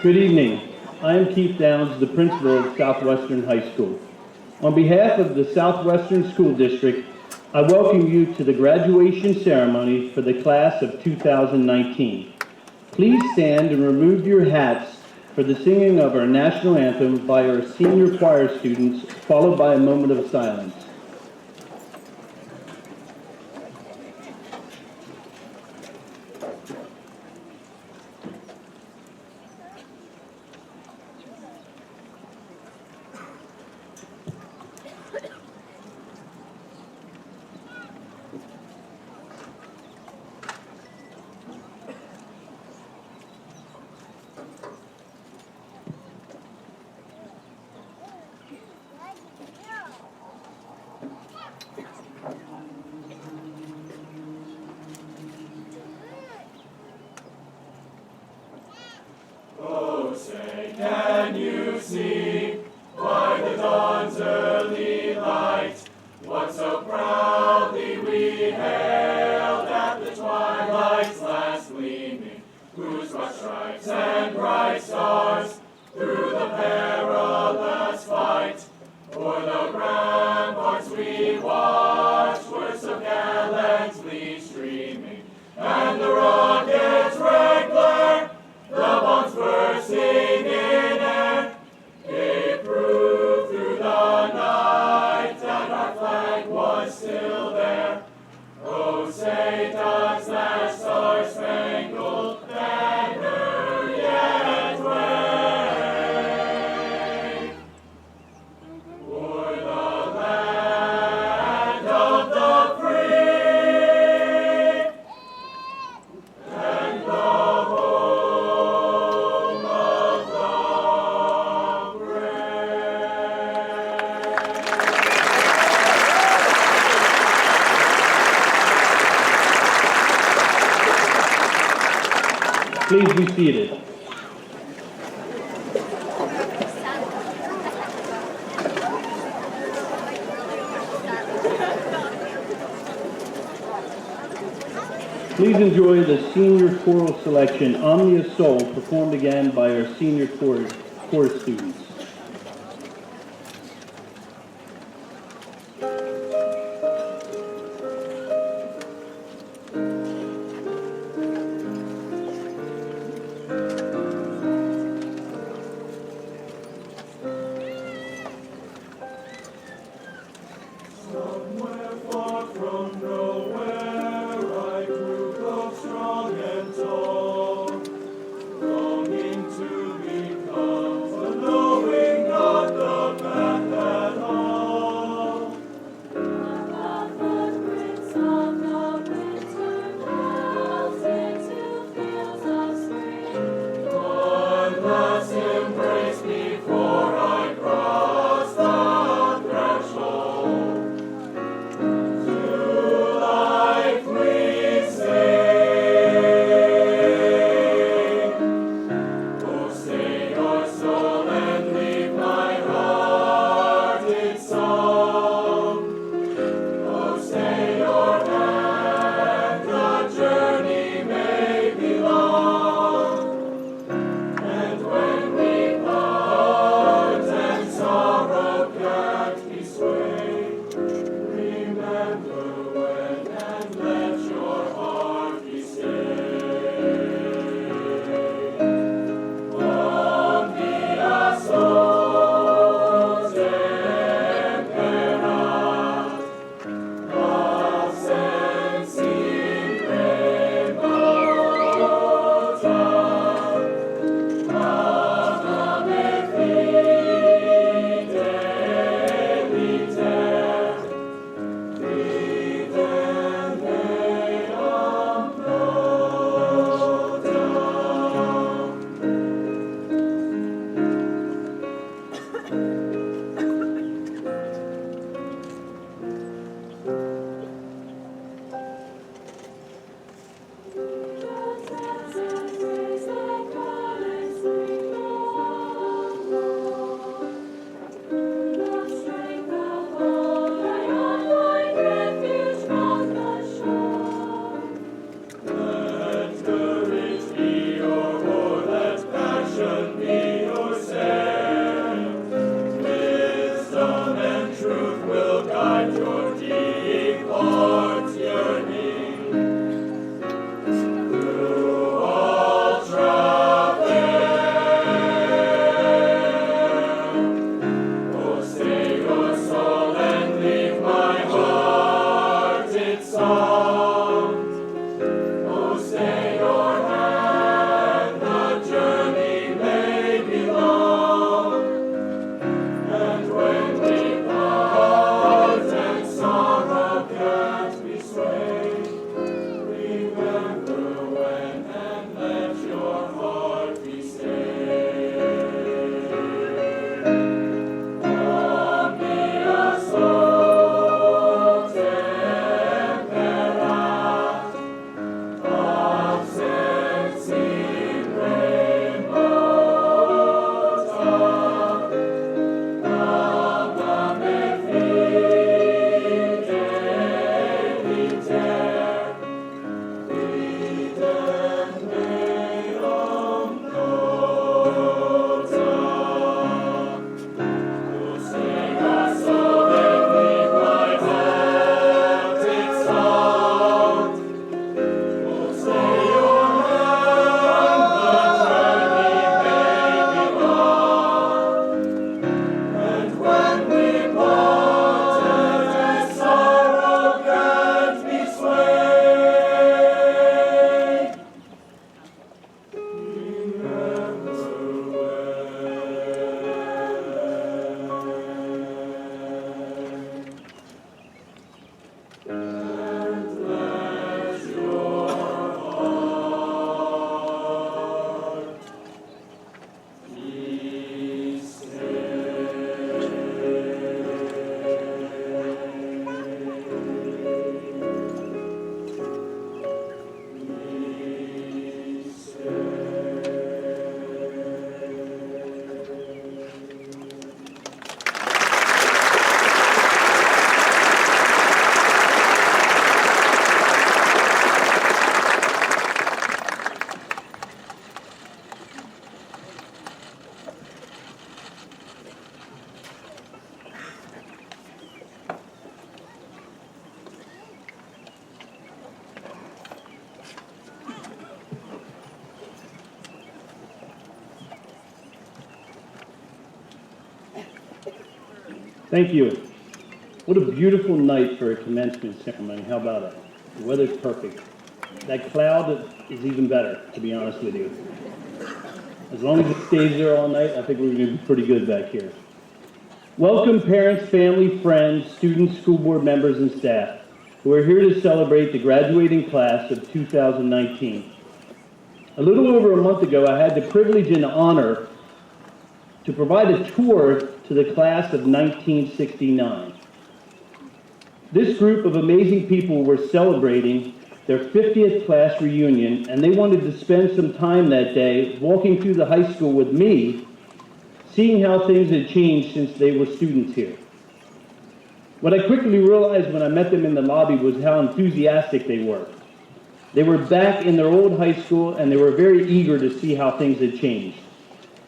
Good evening. I am Keith Downs, the principal of Southwestern High School. On behalf of the Southwestern School District, I welcome you to the graduation ceremony for the class of 2019. Please stand and remove your hats for the singing of our national anthem by our senior choir students, followed by a moment of silence. Oh, say, can you see by the dawn's early light what so proudly we hailed at the twilight's last gleaming, whose broad stripes and bright stars through the perilous fight o'er the ramparts we watched were so gallantly streaming, and the rockets' red glare, the bombs bursting in air, gave proof through the night that our flag was still there. Oh, say, does that star-spangled banner yet wave o'er the land of the free and the home of the brave? Please be seated. Please enjoy the senior choral selection, Omnia Soul, performed again by our senior chorus students. Somewhere far from nowhere I grew both strong and tall, longing to become a noble Thank you. What a beautiful night for a commencement ceremony. How about it? The weather's perfect. That cloud is even better, to be honest with you. As long as it stays there all night, I think we're going to be pretty good back here. Welcome parents, family, friends, students, school board members, and staff who are here to celebrate the graduating class of 2019. A little over a month ago, I had the privilege and honor to provide a tour to the class of 1969. This group of amazing people were celebrating their 50th class reunion, and they wanted to spend some time that day walking through the high school with me, seeing how things had changed since they were students here. What I quickly realized when I met them in the lobby was how enthusiastic they were. They were back in their old high school, and they were very eager to see how things had changed.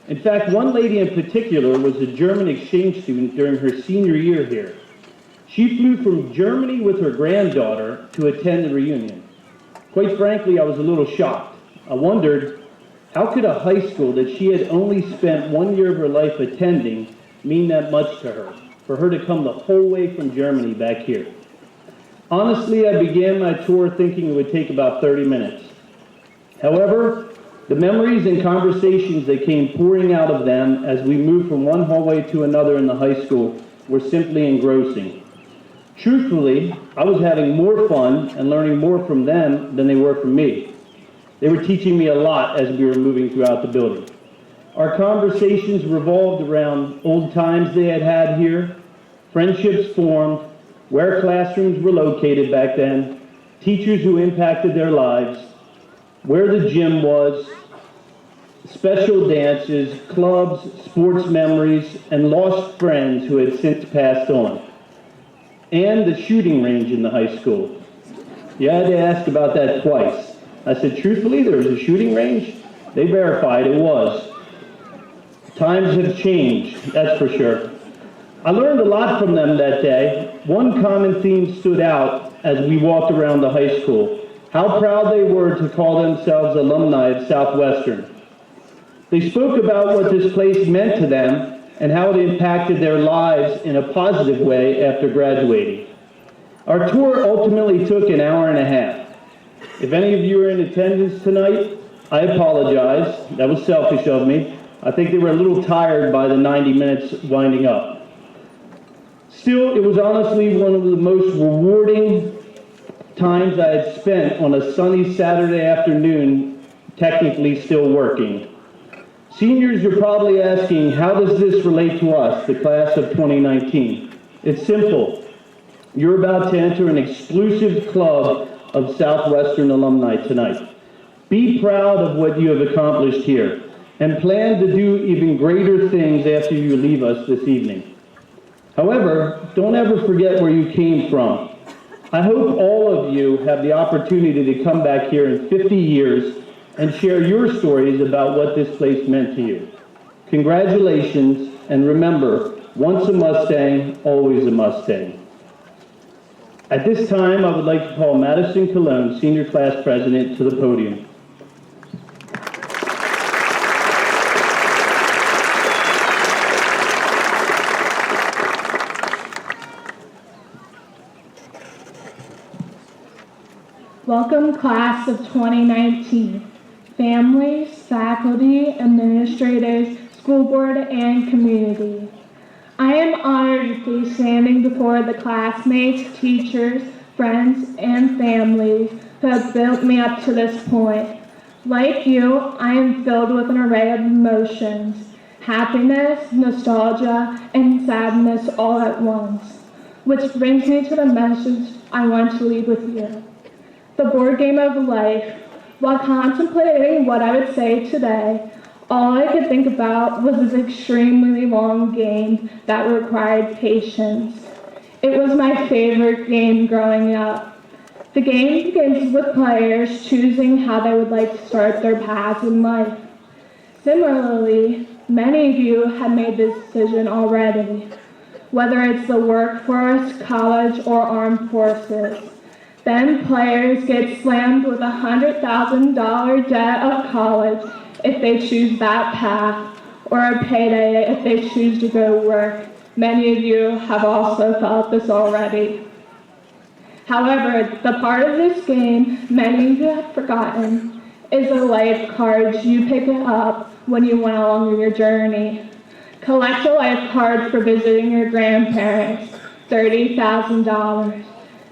In fact, one lady in particular was a German exchange student during her senior year here. She flew from Germany with her granddaughter to attend the reunion. Quite frankly, I was a little shocked. I wondered, how could a high school that she had only spent 1 year of her life attending mean that much to her, for her to come the whole way from Germany back here? Honestly, I began my tour thinking it would take about 30 minutes. However, the memories and conversations that came pouring out of them as we moved from one hallway to another in the high school were simply engrossing. Truthfully, I was having more fun and learning more from them than they were from me. They were teaching me a lot as we were moving throughout the building. Our conversations revolved around old times they had had here, friendships formed, where classrooms were located back then, teachers who impacted their lives, where the gym was, special dances, clubs, sports memories, and lost friends who had since passed on. And the shooting range in the high school. You had to ask about that twice. I said, truthfully, there was a shooting range? They verified it was. Times have changed, that's for sure. I learned a lot from them that day. One common theme stood out as we walked around the high school: how proud they were to call themselves alumni of Southwestern. They spoke about what this place meant to them and how it impacted their lives in a positive way after graduating. Our tour ultimately took an hour and a half. If any of you are in attendance tonight, I apologize. That was selfish of me. I think they were a little tired by the 90 minutes winding up. Still, it was honestly one of the most rewarding times I had spent on a sunny Saturday afternoon, technically still working. Seniors, you're probably asking, how does this relate to us, the class of 2019? It's simple. You're about to enter an exclusive club of Southwestern alumni tonight. Be proud of what you have accomplished here and plan to do even greater things after you leave us this evening. However, don't ever forget where you came from. I hope all of you have the opportunity to come back here in 50 years and share your stories about what this place meant to you. Congratulations, and remember, once a Mustang, always a Mustang. At this time, I would like to call Madison Cologne, Senior Class President, to the podium. Welcome, class of 2019. Families, faculty, administrators, school board, and community. I am honored to be standing before the classmates, teachers, friends, and families who have built me up to this point. Like you, I am filled with an array of emotions: happiness, nostalgia, and sadness all at once. Which brings me to the message I want to leave with you. The board game of life. While contemplating what I would say today, all I could think about was this extremely long game that required patience. It was my favorite game growing up. The game begins with players choosing how they would like to start their paths in life. Similarly, many of you have made this decision already, whether it's the workforce, college, or armed forces. Then players get slammed with a $100,000 debt of college if they choose that path, or a payday if they choose to go work. Many of you have also felt this already. However, the part of this game many of you have forgotten is the life cards you pick up when you went along your journey. Collect a life card for visiting your grandparents, $30,000.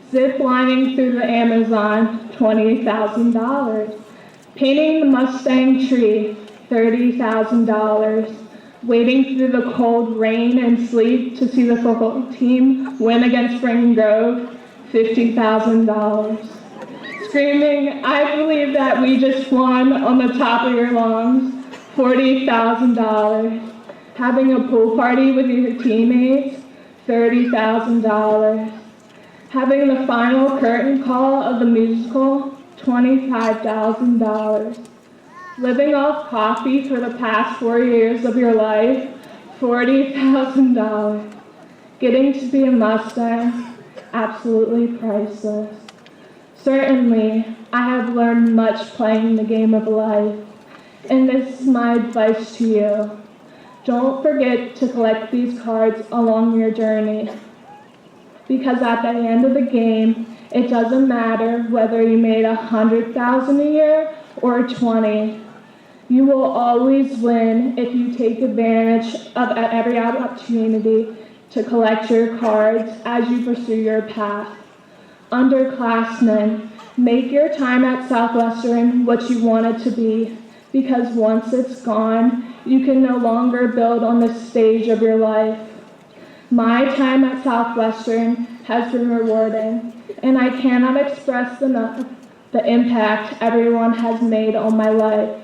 Zip lining through the Amazon, $20,000. Painting the Mustang tree, $30,000. Wading through the cold rain and sleet to see the football team win against Spring Grove, $50,000. Screaming, I believe that we just won on the top of your lungs, $40,000. Having a pool party with your teammates, $30,000. Having the final curtain call of the musical, $25,000. Living off coffee for the past 4 years of your life, $40,000. Getting to be a Mustang, absolutely priceless. Certainly, I have learned much playing the game of life, and this is my advice to you. Don't forget to collect these cards along your journey, because at the end of the game, it doesn't matter whether you made $100,000 a year or 20. You will always win if you take advantage of every opportunity to collect your cards as you pursue your path. Underclassmen, make your time at Southwestern what you want it to be, because once it's gone, you can no longer build on the stage of your life. My time at Southwestern has been rewarding, and I cannot express enough the impact everyone has made on my life.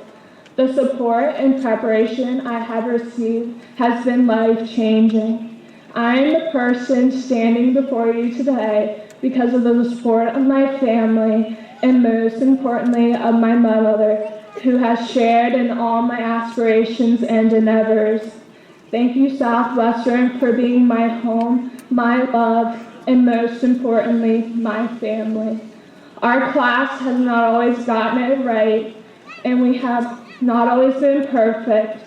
The support and preparation I have received has been life-changing. I am the person standing before you today because of the support of my family, and most importantly of my mother, who has shared in all my aspirations and endeavors. Thank you, Southwestern, for being my home, my love, and most importantly, my family. Our class has not always gotten it right, and we have not always been perfect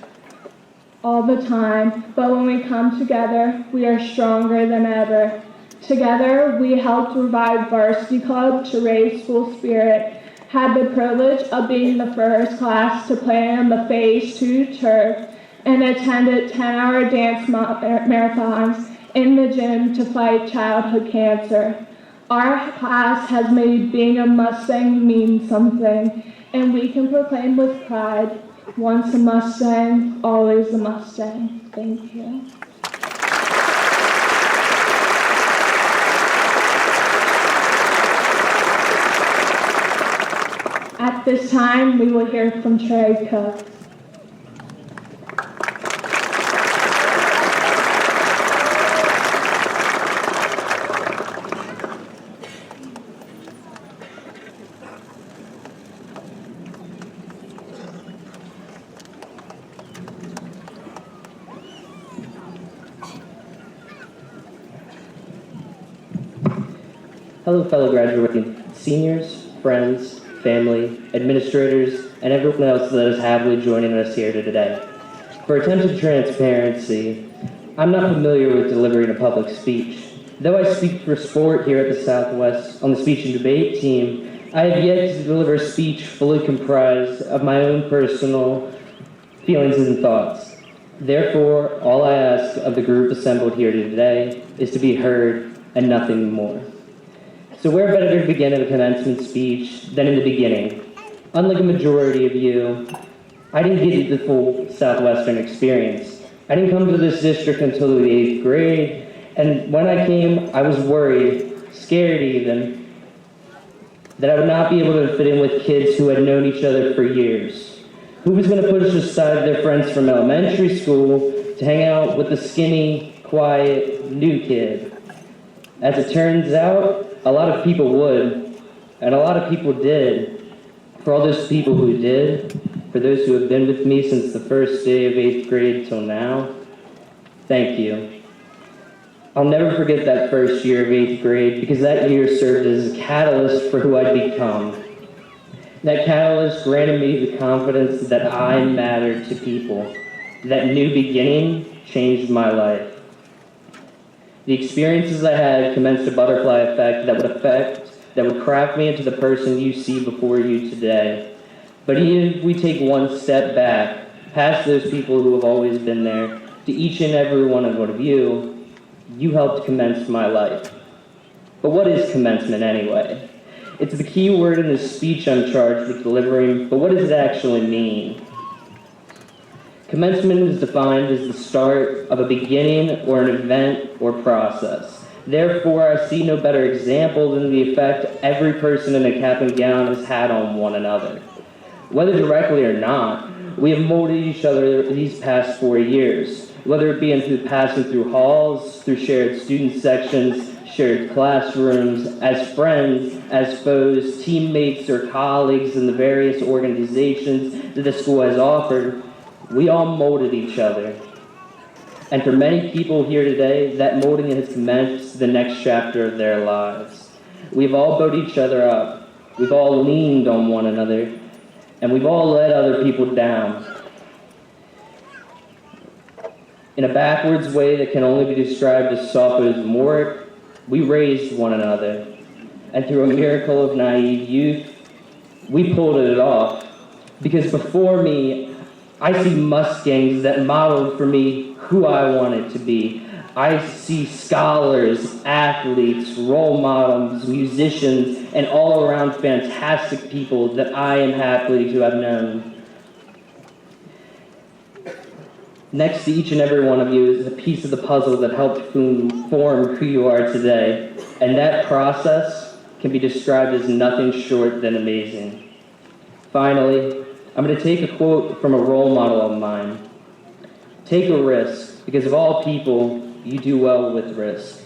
all the time, but when we come together, we are stronger than ever. Together, we helped revive Varsity Club to raise school spirit, had the privilege of being the first class to play on the Phase 2 turf, and attended 10-hour dance marathons in the gym to fight childhood cancer. Our class has made being a Mustang mean something, and we can proclaim with pride, once a Mustang, always a Mustang. Thank you. At this time, we will hear from Trey Cook. Hello, fellow graduating seniors, friends, family, administrators, and everyone else that is happily joining us here today. For attempted transparency, I'm not familiar with delivering a public speech. Though I speak for sport here at the Southwest on the speech and debate team, I have yet to deliver a speech fully comprised of my own personal feelings and thoughts. Therefore, all I ask of the group assembled here today is to be heard and nothing more. So where better to begin a commencement speech than in the beginning? Unlike a majority of you, I didn't get the full Southwestern experience. I didn't come to this district until the 8th grade, and when I came, I was worried, scared even, that I would not be able to fit in with kids who had known each other for years. Who was going to push aside their friends from elementary school to hang out with the skinny, quiet, new kid? As it turns out, a lot of people would, and a lot of people did. For all those people who did, for those who have been with me since the first day of 8th grade till now, thank you. I'll never forget that first year of 8th grade because that year served as a catalyst for who I'd become. That catalyst granted me the confidence that I mattered to people. That new beginning changed my life. The experiences I had commenced a butterfly effect that would craft me into the person you see before you today. But even if we take one step back, past those people who have always been there, to each and every one of you, you helped commence my life. But what is commencement anyway? It's the key word in the speech I'm charged with delivering, but what does it actually mean? Commencement is defined as the start of a beginning or an event or process. Therefore, I see no better example than the effect every person in a cap and gown has had on one another. Whether directly or not, we have molded each other these past 4 years, whether it be through passing through halls, through shared student sections, shared classrooms, as friends, as foes, teammates, or colleagues in the various organizations that the school has offered. We all molded each other. And for many people here today, that molding has commenced the next chapter of their lives. We've all built each other up. We've all leaned on one another. And we've all let other people down. In a backwards way that can only be described as sophomoric, we raised one another. And through a miracle of naive youth, we pulled it off. Because before me, I see Mustangs that modeled for me who I wanted to be. I see scholars, athletes, role models, musicians, and all around fantastic people that I am happy to have known. Next to each and every one of you is a piece of the puzzle that helped form who you are today. And that process can be described as nothing short than amazing. Finally, I'm going to take a quote from a role model of mine. Take a risk, because of all people, you do well with risk.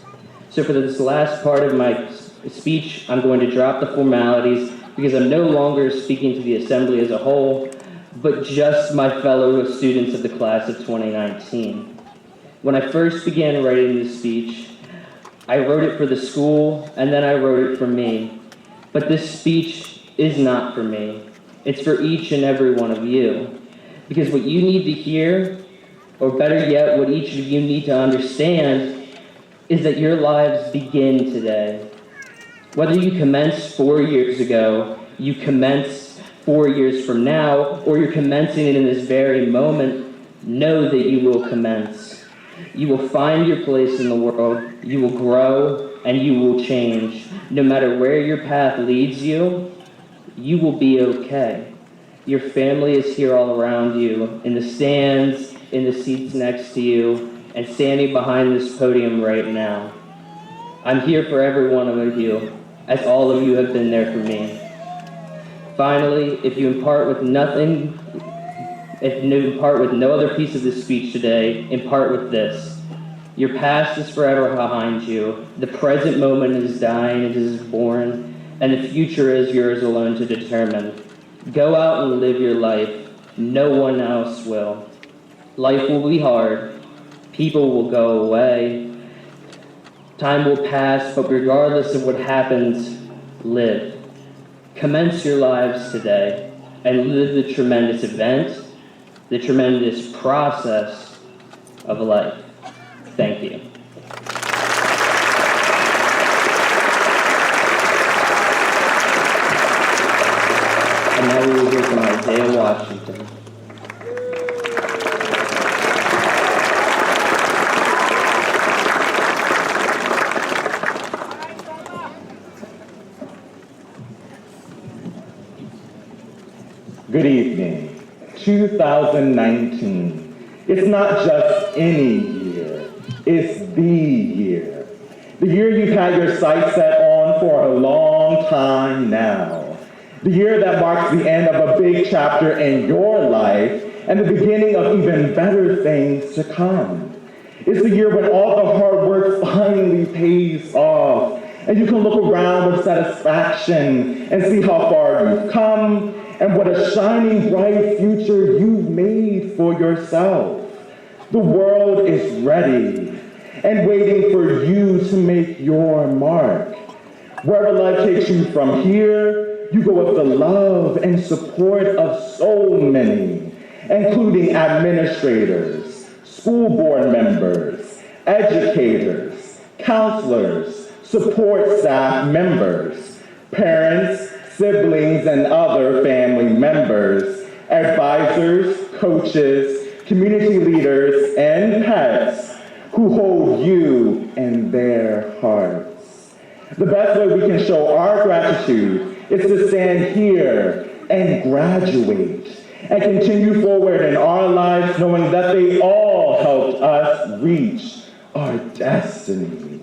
So for this last part of my speech, I'm going to drop the formalities because I'm no longer speaking to the assembly as a whole, but just my fellow students of the class of 2019. When I first began writing this speech, I wrote it for the school, and then I wrote it for me. But this speech is not for me. It's for each and every one of you. Because what you need to hear, or better yet, what each of you need to understand, is that your lives begin today. Whether you commenced 4 years ago, you commence 4 years from now, or you're commencing it in this very moment, know that you will commence. You will find your place in the world, you will grow, and you will change. No matter where your path leads you, you will be okay. Your family is here all around you, in the stands, in the seats next to you, and standing behind this podium right now. I'm here for every one of you, as all of you have been there for me. Finally, if you impart with no other piece of this speech today, impart with this. Your past is forever behind you. The present moment is dying, it is born, and the future is yours alone to determine. Go out and live your life. No one else will. Life will be hard. People will go away. Time will pass, but regardless of what happens, live. Commence your lives today and live the tremendous event, the tremendous process of life. Thank you. And now we will hear from Isaiah Washington. Good evening. 2019. It's not just any year, it's the year. The year you've had your sights set on for a long time now. The year that marks the end of a big chapter in your life and the beginning of even better things to come. It's the year when all the hard work finally pays off and you can look around with satisfaction and see how far you've come and what a shining, bright future you've made for yourself. The world is ready and waiting for you to make your mark. Wherever life takes you from here, you go with the love and support of so many, including administrators, school board members, educators, counselors, support staff members, parents, siblings, and other family members, advisors, coaches, community leaders, and pets who hold you in their hearts. The best way we can show our gratitude is to stand here and graduate and continue forward in our lives knowing that they all helped us reach our destiny.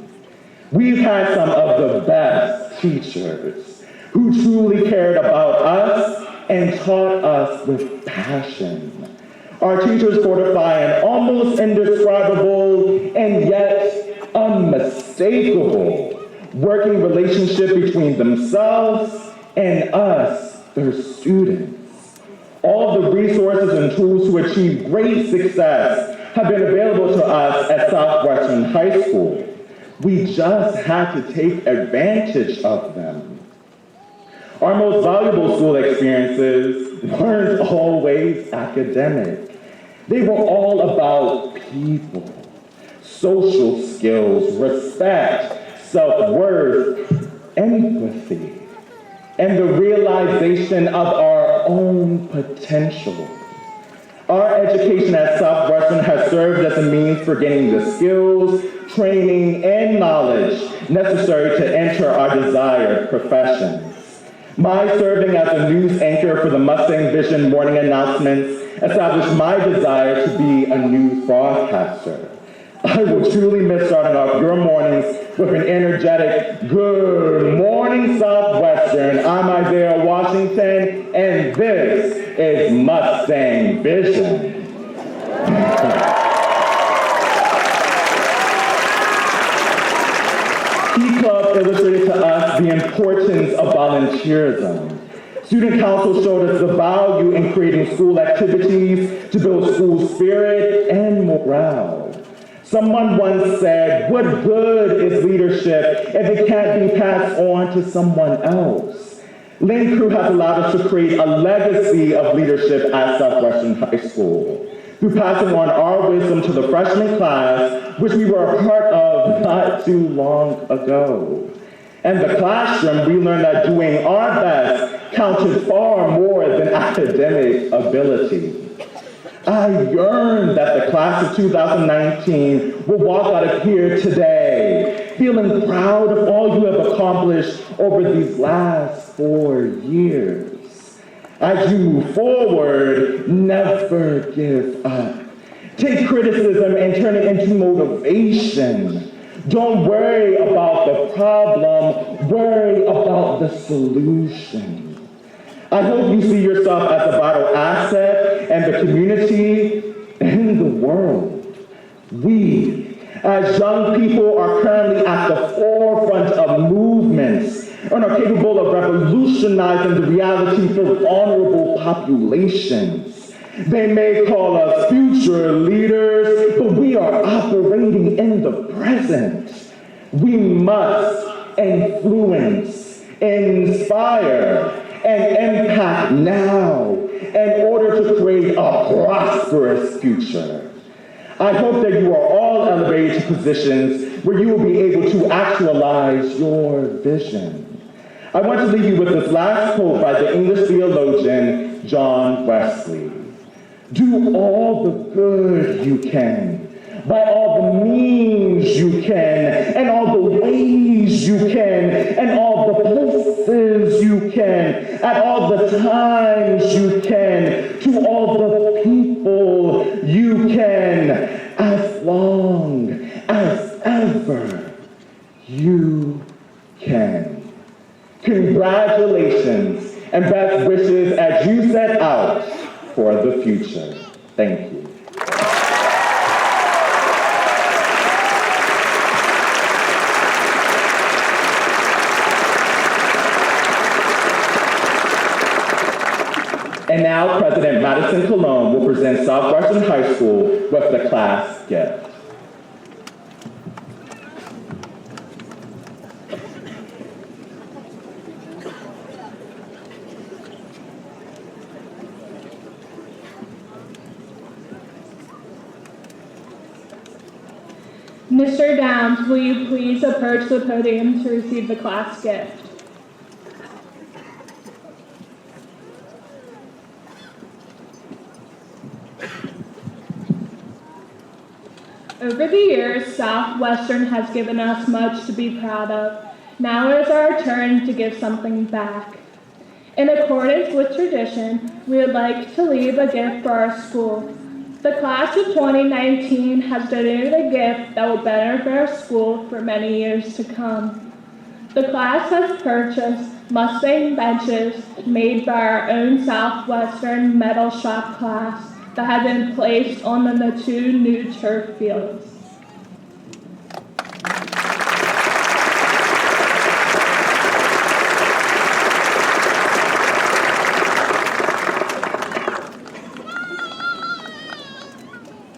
We've had some of the best teachers who truly cared about us and taught us with passion. Our teachers fortify an almost indescribable and yet unmistakable working relationship between themselves and us, their students. All the resources and tools to achieve great success have been available to us at Southwestern High School. We just had to take advantage of them. Our most valuable school experiences weren't always academic. They were all about people, social skills, respect, self-worth, empathy, and the realization of our own potential. Our education at Southwestern has served as a means for gaining the skills, training, and knowledge necessary to enter our desired professions. My serving as a news anchor for the Mustang Vision morning announcements established my desire to be a news broadcaster. I will truly miss starting off your mornings with an energetic, "Good morning, Southwestern. I'm Isaiah Washington, and this is Mustang Vision." Key Club illustrated to us the importance of volunteerism. Student council showed us the value in creating school activities to build school spirit and morale. Someone once said, "What good is leadership if it can't be passed on to someone else?" Lynn Crew has allowed us to create a legacy of leadership at Southwestern High School through passing on our wisdom to the freshman class, which we were a part of not too long ago. In the classroom, we learned that doing our best counted far more than academic ability. I yearn that the class of 2019 will walk out of here today feeling proud of all you have accomplished over these last 4 years. As you move forward, never give up. Take criticism and turn it into motivation. Don't worry about the problem, worry about the solution. I hope you see yourself as a vital asset in the community and the world. We, as young people, are currently at the forefront of movements and are capable of revolutionizing the reality for vulnerable populations. They may call us future leaders, but we are operating in the present. We must influence, inspire, and impact now in order to create a prosperous future. I hope that you are all elevated to positions where you will be able to actualize your vision. I want to leave you with this last quote by the English theologian John Wesley. Do all the good you can, by all the means you can, and all the ways you can, and all the places you can, at all the times you can, to all the people you can, as long as ever you can. Congratulations and best wishes as you set out for the future. Thank you. And now, President Madison Colon will present Southwestern High School with the class gift. Mr. Downs, will you please approach the podium to receive the class gift? Over the years, Southwestern has given us much to be proud of. Now it is our turn to give something back. In accordance with tradition, we would like to leave a gift for our school. The class of 2019 has donated a gift that will benefit our school for many years to come. The class has purchased Mustang benches made by our own Southwestern Metal Shop class that have been placed on the two new turf fields.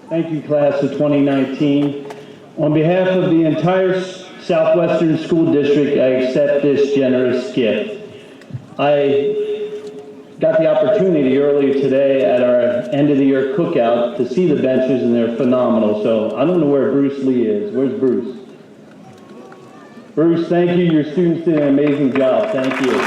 Thank you, class of 2019. On behalf of the entire Southwestern School District, I accept this generous gift. I got the opportunity earlier today at our end of the year cookout to see the benches, and they're phenomenal. So I don't know where Bruce Lee is. Where's Bruce? Bruce, thank you. Your students did an amazing job. Thank you.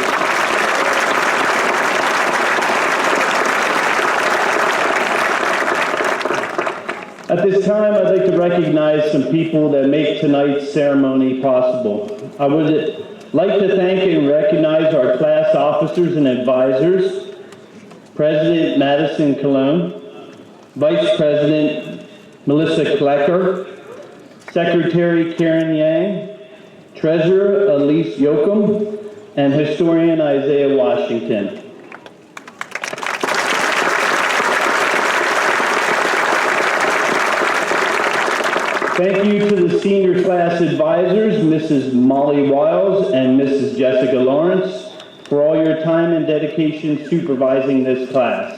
At this time, I'd like to recognize some people that make tonight's ceremony possible. I would like to thank and recognize our class officers and advisors, President Madison Cologne, Vice President Melissa Klecker, Secretary Karen Yang, Treasurer Elise Yoakum, and Historian Isaiah Washington. Thank you to the senior class advisors, Mrs. Molly Wiles and Mrs. Jessica Lawrence, for all your time and dedication supervising this class.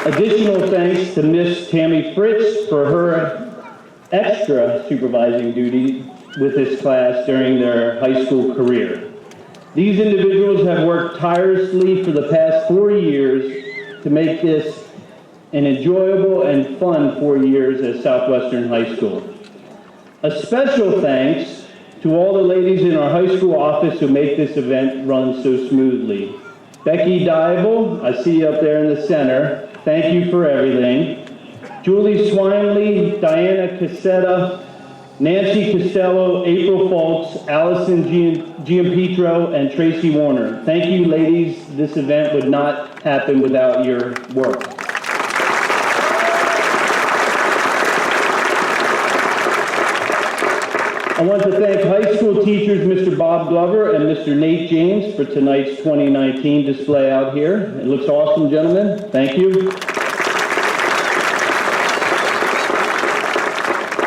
Additional thanks to Miss Tammy Fritz for her extra supervising duty with this class during their high school career. These individuals have worked tirelessly for the past 4 years to make this an enjoyable and fun 4 years at Southwestern High School. A special thanks to all the ladies in our high school office who make this event run so smoothly. Becky Dybel, I see you up there in the center. Thank you for everything. Julie Swinley, Diana Cassetta, Nancy Costello, April Foltz, Allison Giampetro, and Tracy Warner. Thank you, ladies. This event would not happen without your work. I want to thank high school teachers Mr. Bob Glover and Mr. Nate James for tonight's 2019 display out here. It looks awesome, gentlemen. Thank you.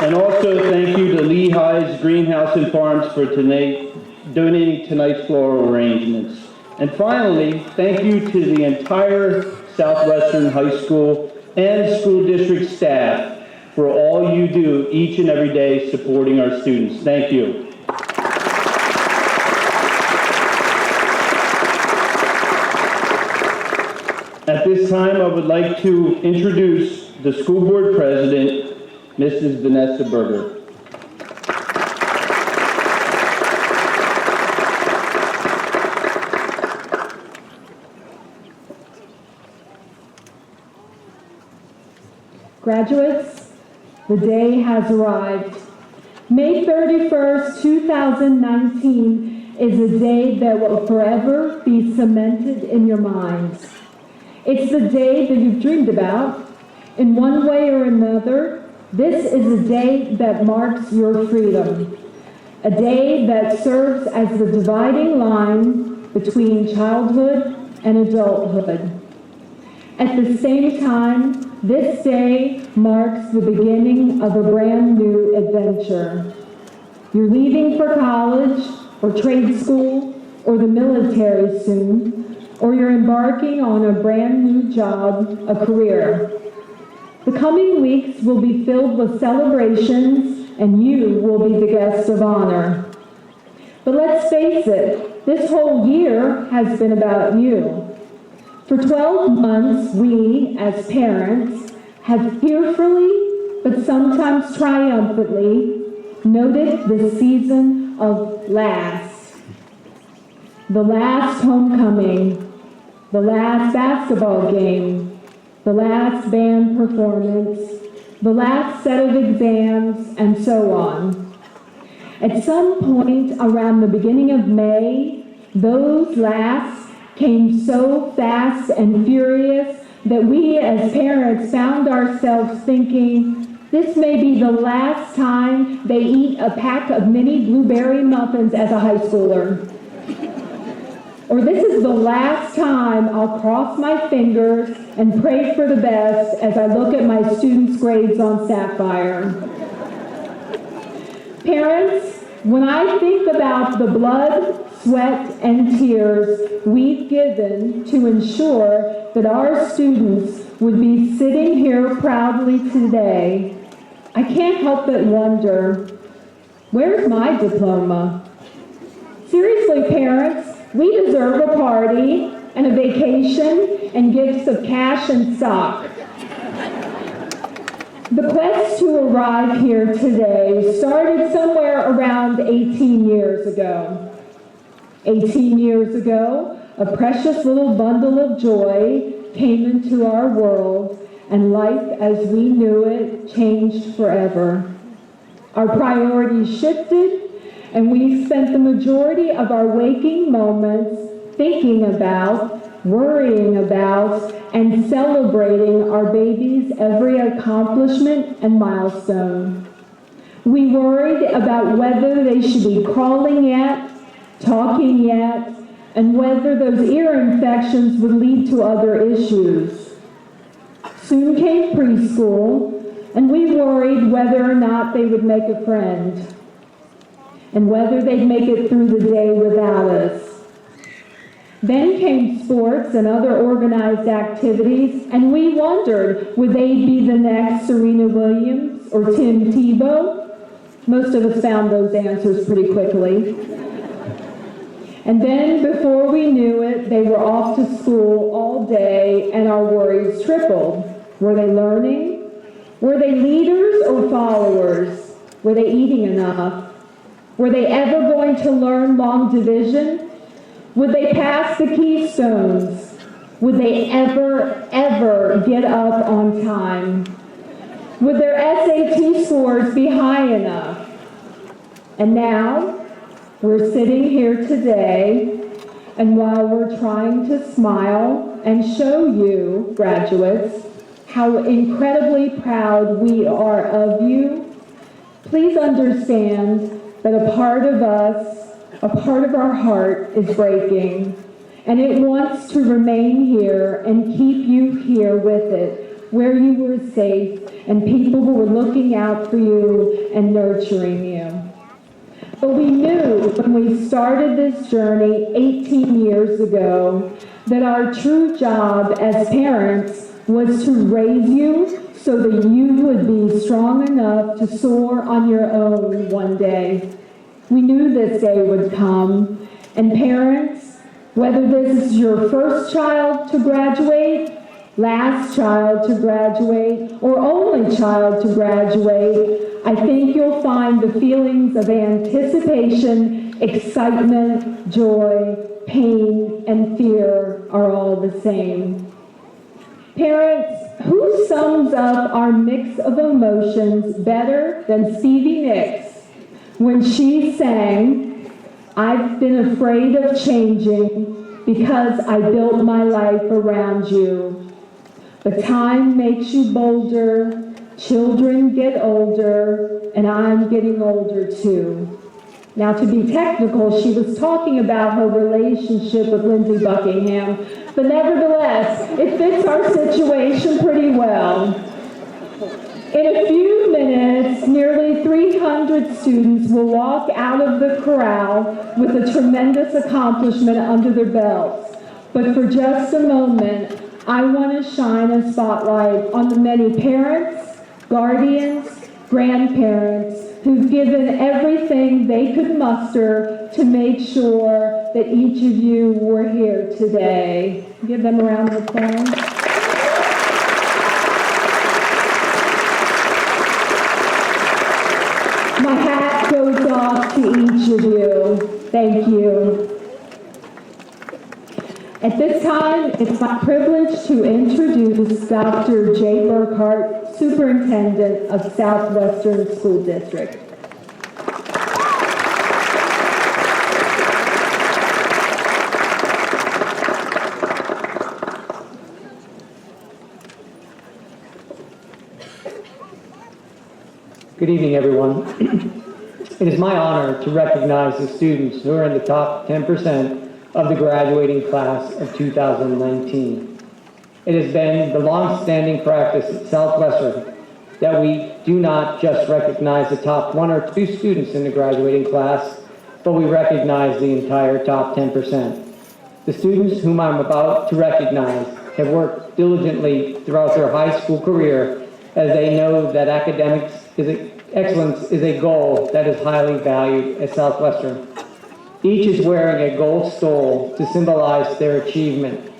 And also thank you to Lehigh's Greenhouse and Farms for donating tonight's floral arrangements. And finally, thank you to the entire Southwestern High School and school district staff for all you do each and every day supporting our students. Thank you. At this time, I would like to introduce the school board president, Mrs. Vanessa Berger. Graduates, the day has arrived. May 31st, 2019 is a day that will forever be cemented in your minds. It's the day that you've dreamed about. In one way or another, this is a day that marks your freedom. A day that serves as the dividing line between childhood and adulthood. At the same time, this day marks the beginning of a brand new adventure. You're leaving for college, or trade school, or the military soon, or you're embarking on a brand new job, a career. The coming weeks will be filled with celebrations, and you will be the guest of honor. But let's face it, this whole year has been about you. For 12 months, we, as parents, have fearfully, but sometimes triumphantly, noted the season of last. The last homecoming, the last basketball game, the last band performance, the last set of exams, and so on. At some point around the beginning of May, those lasts came so fast and furious that we as parents found ourselves thinking, this may be the last time they eat a pack of mini blueberry muffins as a high schooler. Or this is the last time I'll cross my fingers and pray for the best as I look at my students' grades on Sapphire. Parents, when I think about the blood, sweat, and tears we've given to ensure that our students would be sitting here proudly today, I can't help but wonder, where's my diploma? Seriously, parents, we deserve a party and a vacation and gifts of cash and stock. The quest to arrive here today started somewhere around 18 years ago. 18 years ago, a precious little bundle of joy came into our world, and life as we knew it changed forever. Our priorities shifted, and we spent the majority of our waking moments thinking about, worrying about, and celebrating our baby's every accomplishment and milestone. We worried about whether they should be crawling yet, talking yet, and whether those ear infections would lead to other issues. Soon came preschool, and we worried whether or not they would make a friend, and whether they'd make it through the day without us. Then came sports and other organized activities, and we wondered, would they be the next Serena Williams or Tim Tebow? Most of us found those answers pretty quickly. And then, before we knew it, they were off to school all day, and our worries tripled. Were they learning? Were they leaders or followers? Were they eating enough? Were they ever going to learn long division? Would they pass the keystones? Would they ever get up on time? Would their SAT scores be high enough? And now, we're sitting here today, and while we're trying to smile and show you, graduates, how incredibly proud we are of you, please understand that a part of us, a part of our heart is breaking, and it wants to remain here and keep you here with it, where you were safe and people who were looking out for you and nurturing you. But we knew when we started this journey 18 years ago that our true job as parents was to raise you so that you would be strong enough to soar on your own one day. We knew this day would come, and parents, whether this is your first child to graduate, last child to graduate, or only child to graduate, I think you'll find the feelings of anticipation, excitement, joy, pain, and fear are all the same. Parents, who sums up our mix of emotions better than Stevie Nicks when she sang, "I've been afraid of changing because I built my life around you. But time makes you bolder, children get older, and I'm getting older too." Now, to be technical, she was talking about her relationship with Lindsey Buckingham, but nevertheless, it fits our situation pretty well. In a few minutes, nearly 300 students will walk out of the corral with a tremendous accomplishment under their belts. But for just a moment, I want to shine a spotlight on the many parents, guardians, grandparents who've given everything they could muster to make sure that each of you were here today. Give them a round of applause. My hat goes off to each of you. Thank you. At this time, it's my privilege to introduce Dr. Jay Burkhart, Superintendent of Southwestern School District. Good evening, everyone. It is my honor to recognize the students who are in the top 10% of the graduating class of 2019. It has been the long-standing practice at Southwestern that we do not just recognize the top 1 or 2 students in the graduating class, but we recognize the entire top 10%. The students whom I'm about to recognize have worked diligently throughout their high school career, as they know that excellence is a goal that is highly valued at Southwestern. Each is wearing a gold stole to symbolize their achievement.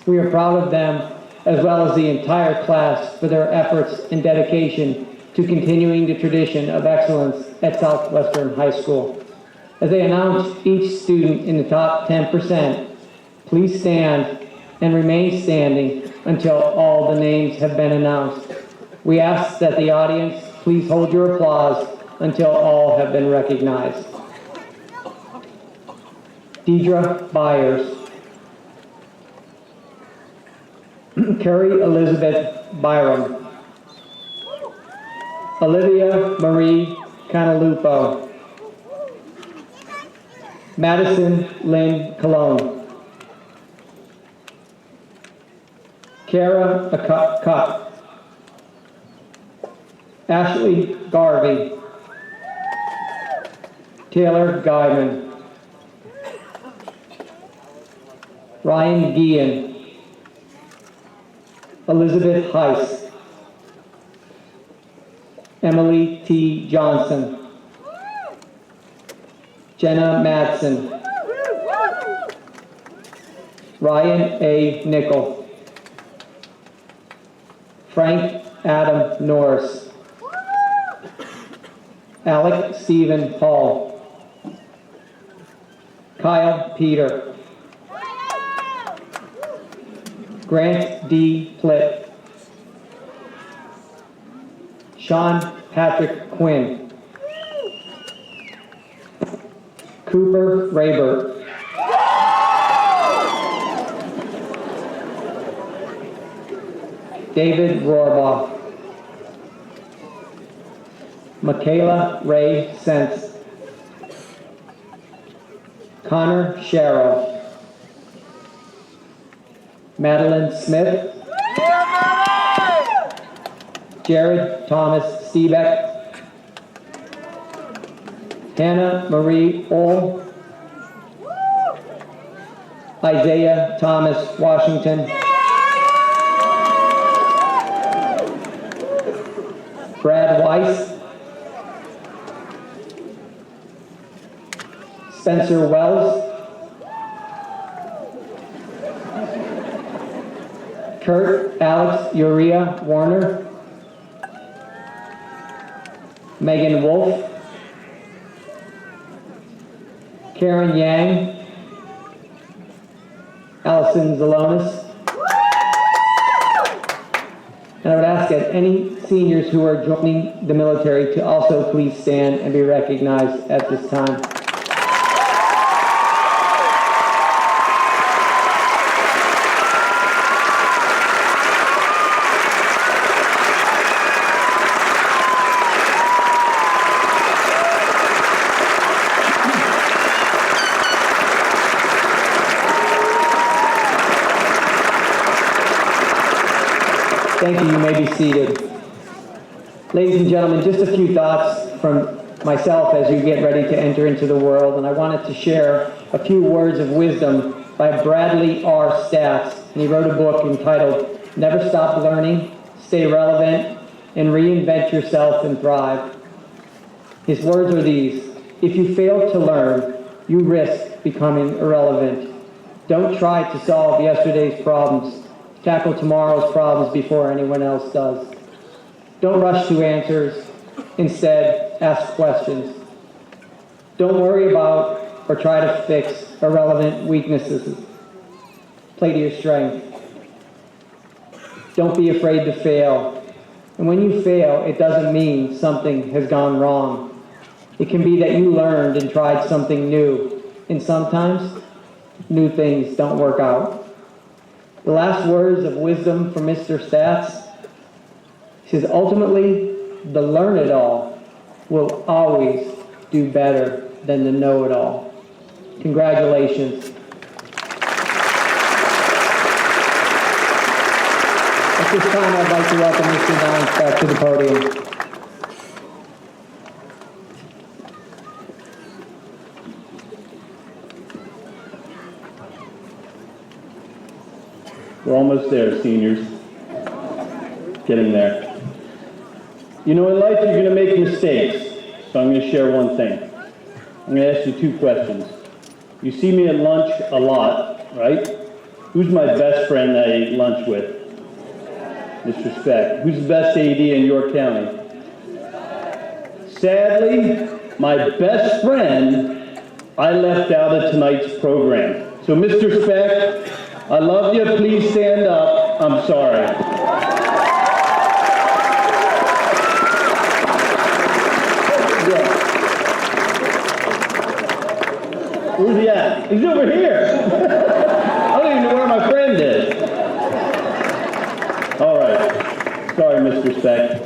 We are proud of them, as well as the entire class, for their efforts and dedication to continuing the tradition of excellence at Southwestern High School. As they announce each student in the top 10%, please stand and remain standing until all the names have been announced. We ask that the audience please hold your applause until all have been recognized. Deidre Byers. Carrie Elizabeth Byram. Olivia Marie Canalupo. Madison Lynn Colon. Kara Cup. Ashley Garvey. Taylor Guyman. Ryan Guillen. Elizabeth Heiss. Emily T. Johnson. Jenna Madsen. Ryan A. Nickel. Frank Adam Norris. Alec Stephen Paul. Kyle Peter. Grant D. Plitt. Sean Patrick Quinn. Cooper Raybert. David Rohrbaugh. Michaela Ray Sense. Connor Sharrow. Madeline Smith. Jared Thomas Stebeck. Hannah Marie Ohl. Isaiah Thomas Washington. Brad Weiss. Spencer Wells. Kurt Alex Uriah Warner. Megan Wolf. Karen Yang. Allison Zalonis. And I would ask that any seniors who are joining the military to also please stand and be recognized at this time. Thank you. You may be seated. Ladies and gentlemen, just a few thoughts from myself as you get ready to enter into the world, and I wanted to share a few words of wisdom by Bradley R. Stats. And he wrote a book entitled Never Stop Learning, Stay Relevant, and Reinvent Yourself and Thrive. His words are these: if you fail to learn, you risk becoming irrelevant. Don't try to solve yesterday's problems. Tackle tomorrow's problems before anyone else does. Don't rush to answers. Instead, ask questions. Don't worry about or try to fix irrelevant weaknesses. Play to your strength. Don't be afraid to fail. And when you fail, it doesn't mean something has gone wrong. It can be that you learned and tried something new. And sometimes, new things don't work out. The last words of wisdom from Mr. Stats, he says, ultimately, the learn-it-all will always do better than the know-it-all. Congratulations. At this time, I'd like to welcome Mr. Downs back to the podium. We're almost there, seniors. Getting there. You know, in life you're going to make mistakes, so I'm going to share one thing. I'm going to ask you two questions. You see me at lunch a lot, right? Who's my best friend I ate lunch with? Mr. Speck. Who's the best AD in York County? Sadly, my best friend I left out of tonight's program. So Mr. Speck, I love you. Please stand up. I'm sorry. Yeah. Where's he at? He's over here. I don't even know where my friend is. All right. Sorry, Mr. Speck.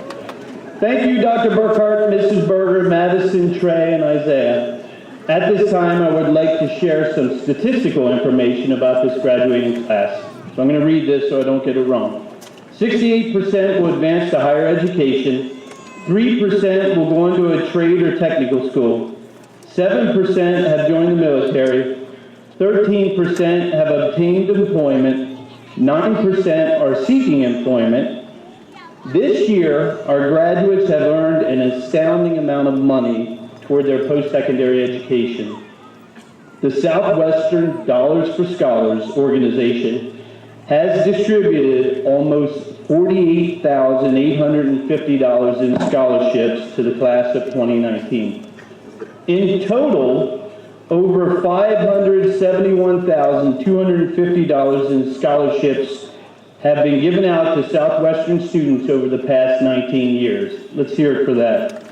Thank you, Dr. Burkhart, Mrs. Berger, Madison, Trey, and Isaiah. At this time, I would like to share some statistical information about this graduating class. So I'm going to read this so I don't get it wrong. 68% will advance to higher education. 3% will go into a trade or technical school. 7% have joined the military. 13% have obtained employment. 9% are seeking employment. This year, our graduates have earned an astounding amount of money toward their post-secondary education. The Southwestern Dollars for Scholars organization has distributed almost $48,850 in scholarships to the class of 2019. In total, over $571,250 in scholarships have been given out to Southwestern students over the past 19 years. Let's hear it for that.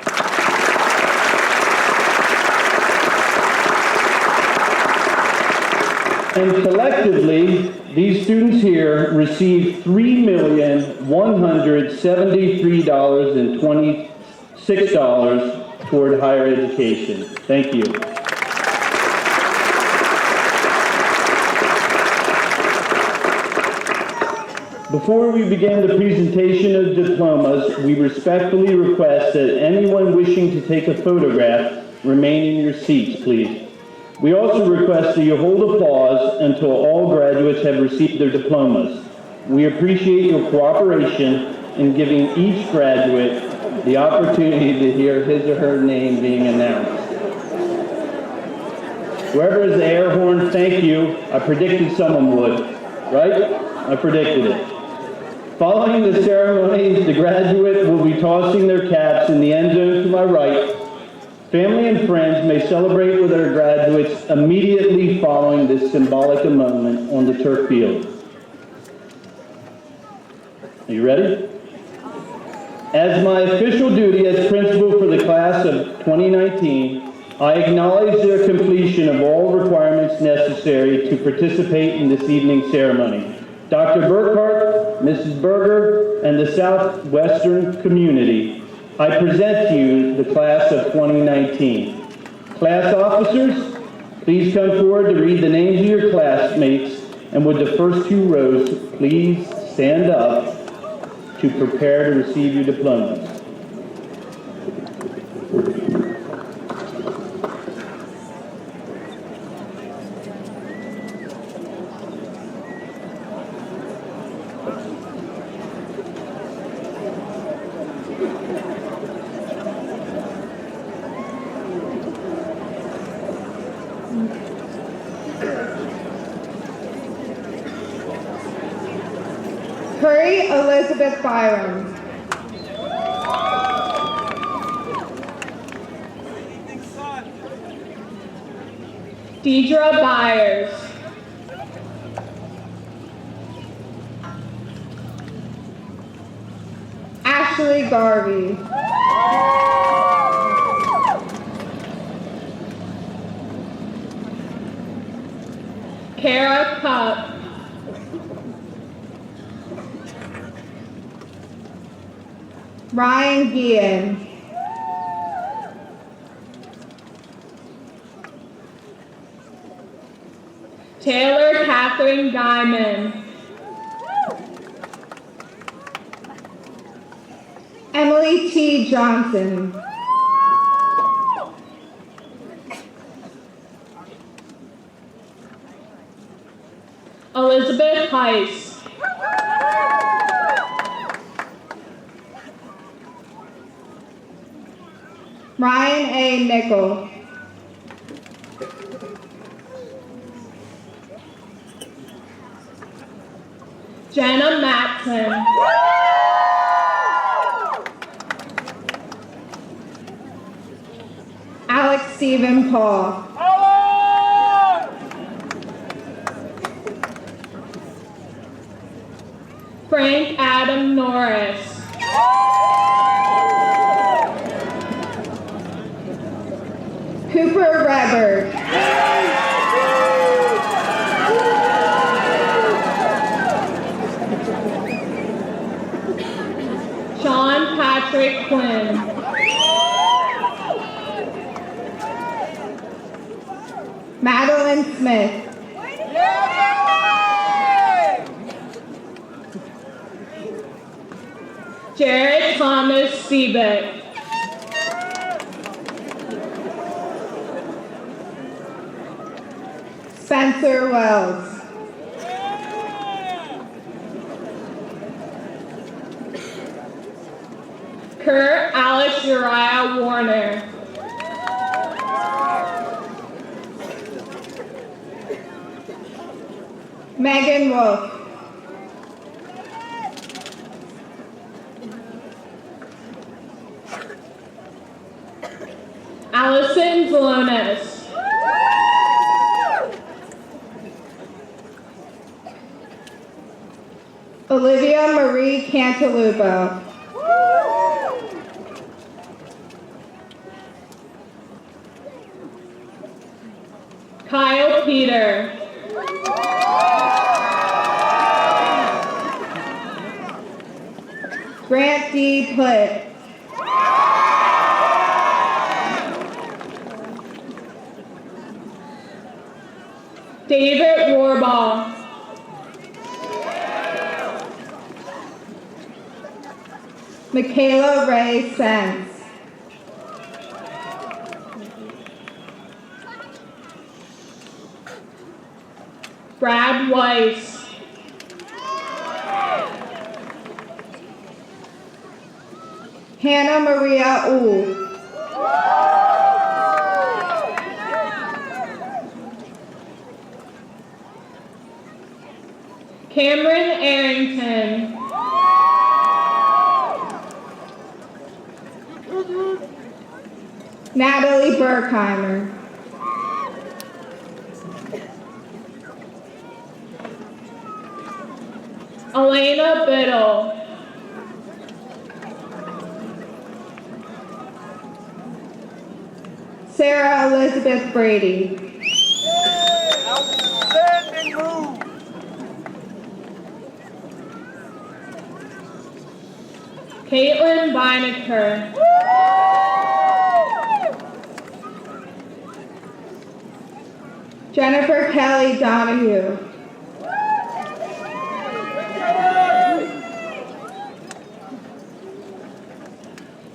And collectively, these students here received $3,173,026 toward higher education. Thank you. Before we begin the presentation of diplomas, we respectfully request that anyone wishing to take a photograph remain in your seats, please. We also request that you hold applause until all graduates have received their diplomas. We appreciate your cooperation in giving each graduate the opportunity to hear his or her name being announced. Whoever is the air horn, thank you. I predicted someone would, right? I predicted it. Following the ceremony, the graduate will be tossing their caps in the end zone to my right. Family and friends may celebrate with their graduates immediately following this symbolic moment on the turf field. Are you ready? As my official duty as principal for the class of 2019, I acknowledge the completion of all requirements necessary to participate in this evening's ceremony. Dr. Burkhart, Mrs. Berger, and the Southwestern community, I present to you the class of 2019. Class officers, please come forward to read the names of your classmates, and with the first two rows, please stand up to prepare to receive your diplomas. Elizabeth Byram. Deidre Byers. Ashley Garvey. Kara Cup. Ryan Guillen. Taylor Catherine Diamond. Emily T. Johnson. Elizabeth Heiss. Ryan A. Nickel. Jenna Matson. Alex Stephen Paul. Frank Adam Norris. Cooper Reber. Sean Patrick Quinn. Madeline Smith. Jared Thomas Seabeck. Spencer Wells. Kurt Alex Uriah Warner. Megan Wolf. Allison Zalonis. Olivia Marie Cantalupo. Kyle Peter. Grant D. Plitt. David Warbaugh. Michaela Ray Sense. Brad Weiss. Hannah Maria Uhl. Cameron Arrington. Natalie Berkheimer. Elena Biddle. Sarah Elizabeth Brady. Outstanding move. Caitlin Bineker. Jennifer Kelly Donahue.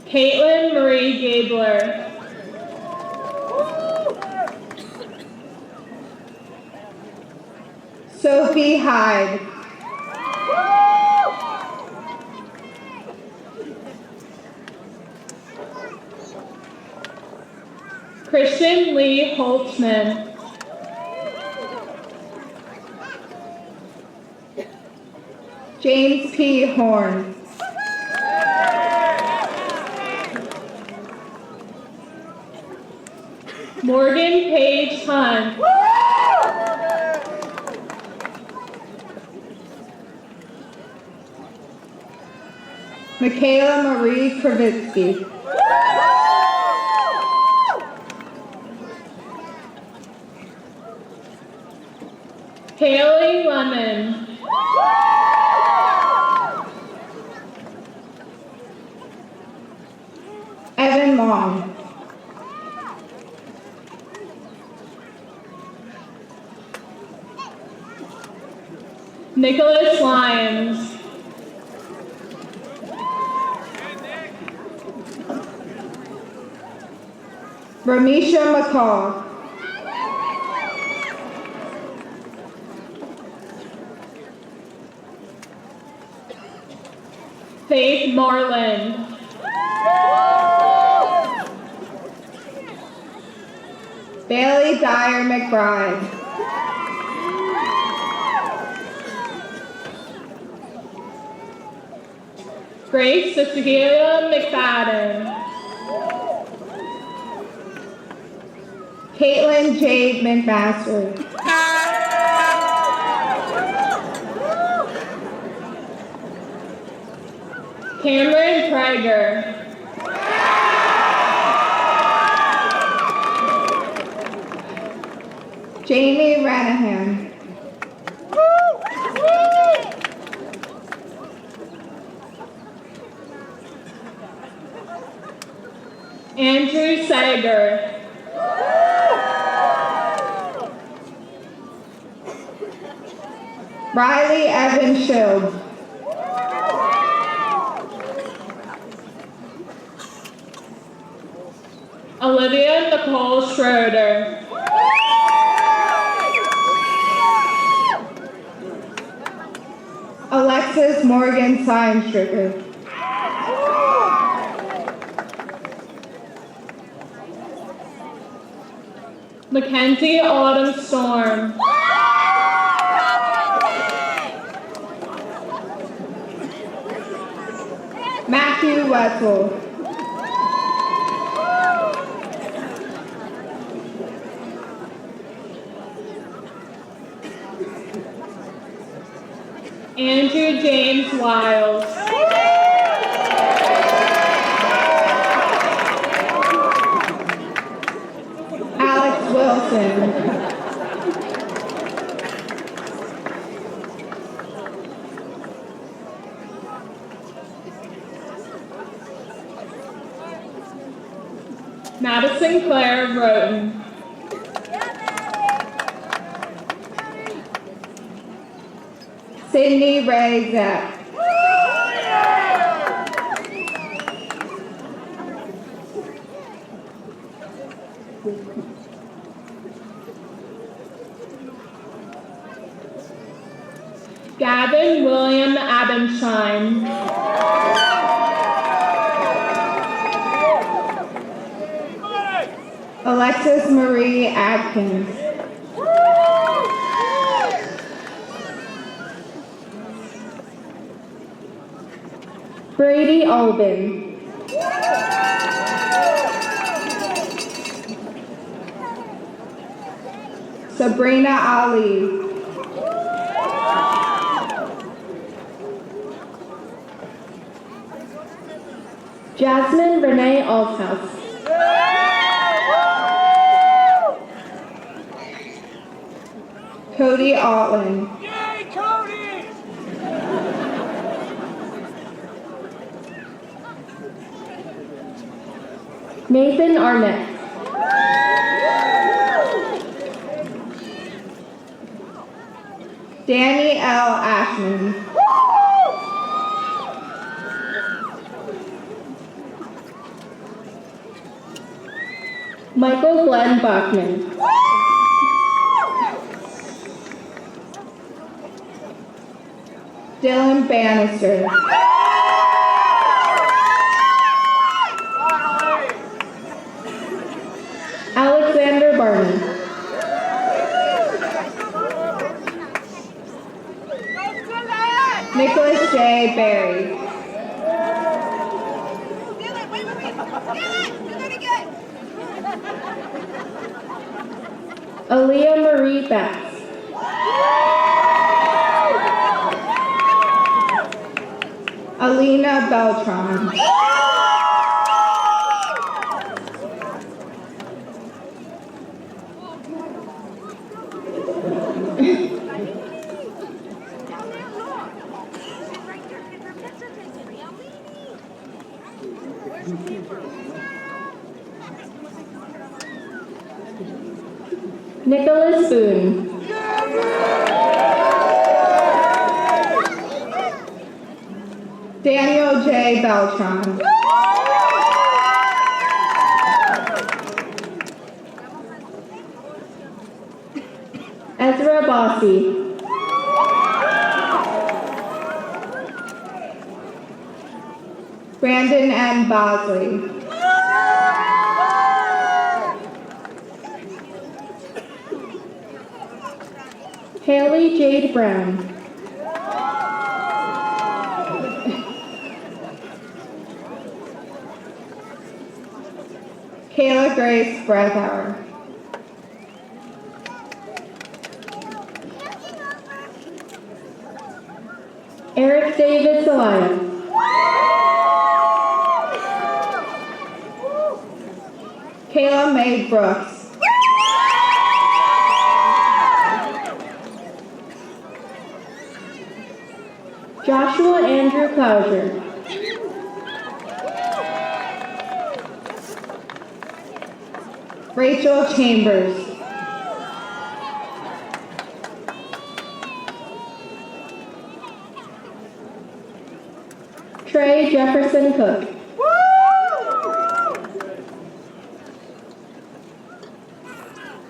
Caitlin Marie Gabler. Sophie Hyde. Christian Lee Holtzman. James P. Horn. Morgan Page Hunt. Michaela Marie Kravitsky. Haley Lemon. Evan Long. Nicholas Lyons. Ramisha McCall. Faith Marland. Bailey Dyer McBride. Grace Cecilia McFadden. Caitlin Jade McMaster. Cameron Prager. Jamie Ranahan. Andrew Sager. Riley Evan Shield. Olivia Nicole Schroeder. Alexis Morgan Seinstricker. Mackenzie Autumn Storm. Matthew Wetzel. Andrew James Wiles. Alex Wilson. Madison Claire Roten. Sydney Ray Zapp. Gavin William Abenschein. Alexis Marie Adkins. Brady Albin. Sabrina Ali. Jasmine Renee Althouse. Cody Altland. Yay, Cody! Nathan Arnett. Danny L. Ashman. Michael Glenn Bachman. Dylan Bannister. Alexander Barney. Nicholas Nicholas J. Berry. Aaliyah Marie Betts. Alina Beltran. Nicholas Boone. Daniel J. Beltran. Ezra Bossi. Brandon M. Bosley. Haley Jade Brown. Kayla Grace Breithauer. Eric David Zelaya. Kayla Mae Brooks. Joshua Andrew Clouser. Rachel Chambers. Trey Jefferson Cook.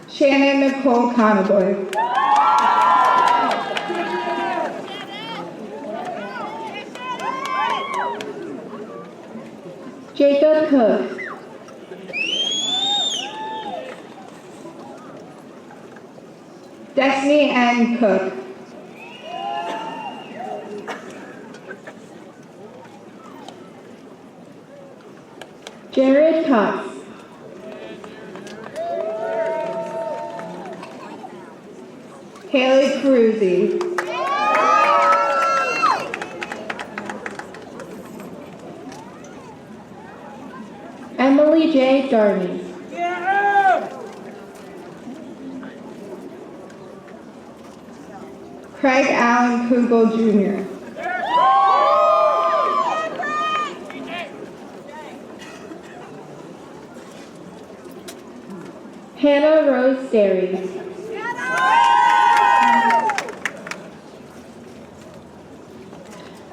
Shannon Nicole Conaboy. Jacob Cook. Destiny N. Cook. Jared Cox. Haley Peruzzi. Emily J. Darney. Craig Allen Kugel Jr. Hannah Rose Derry.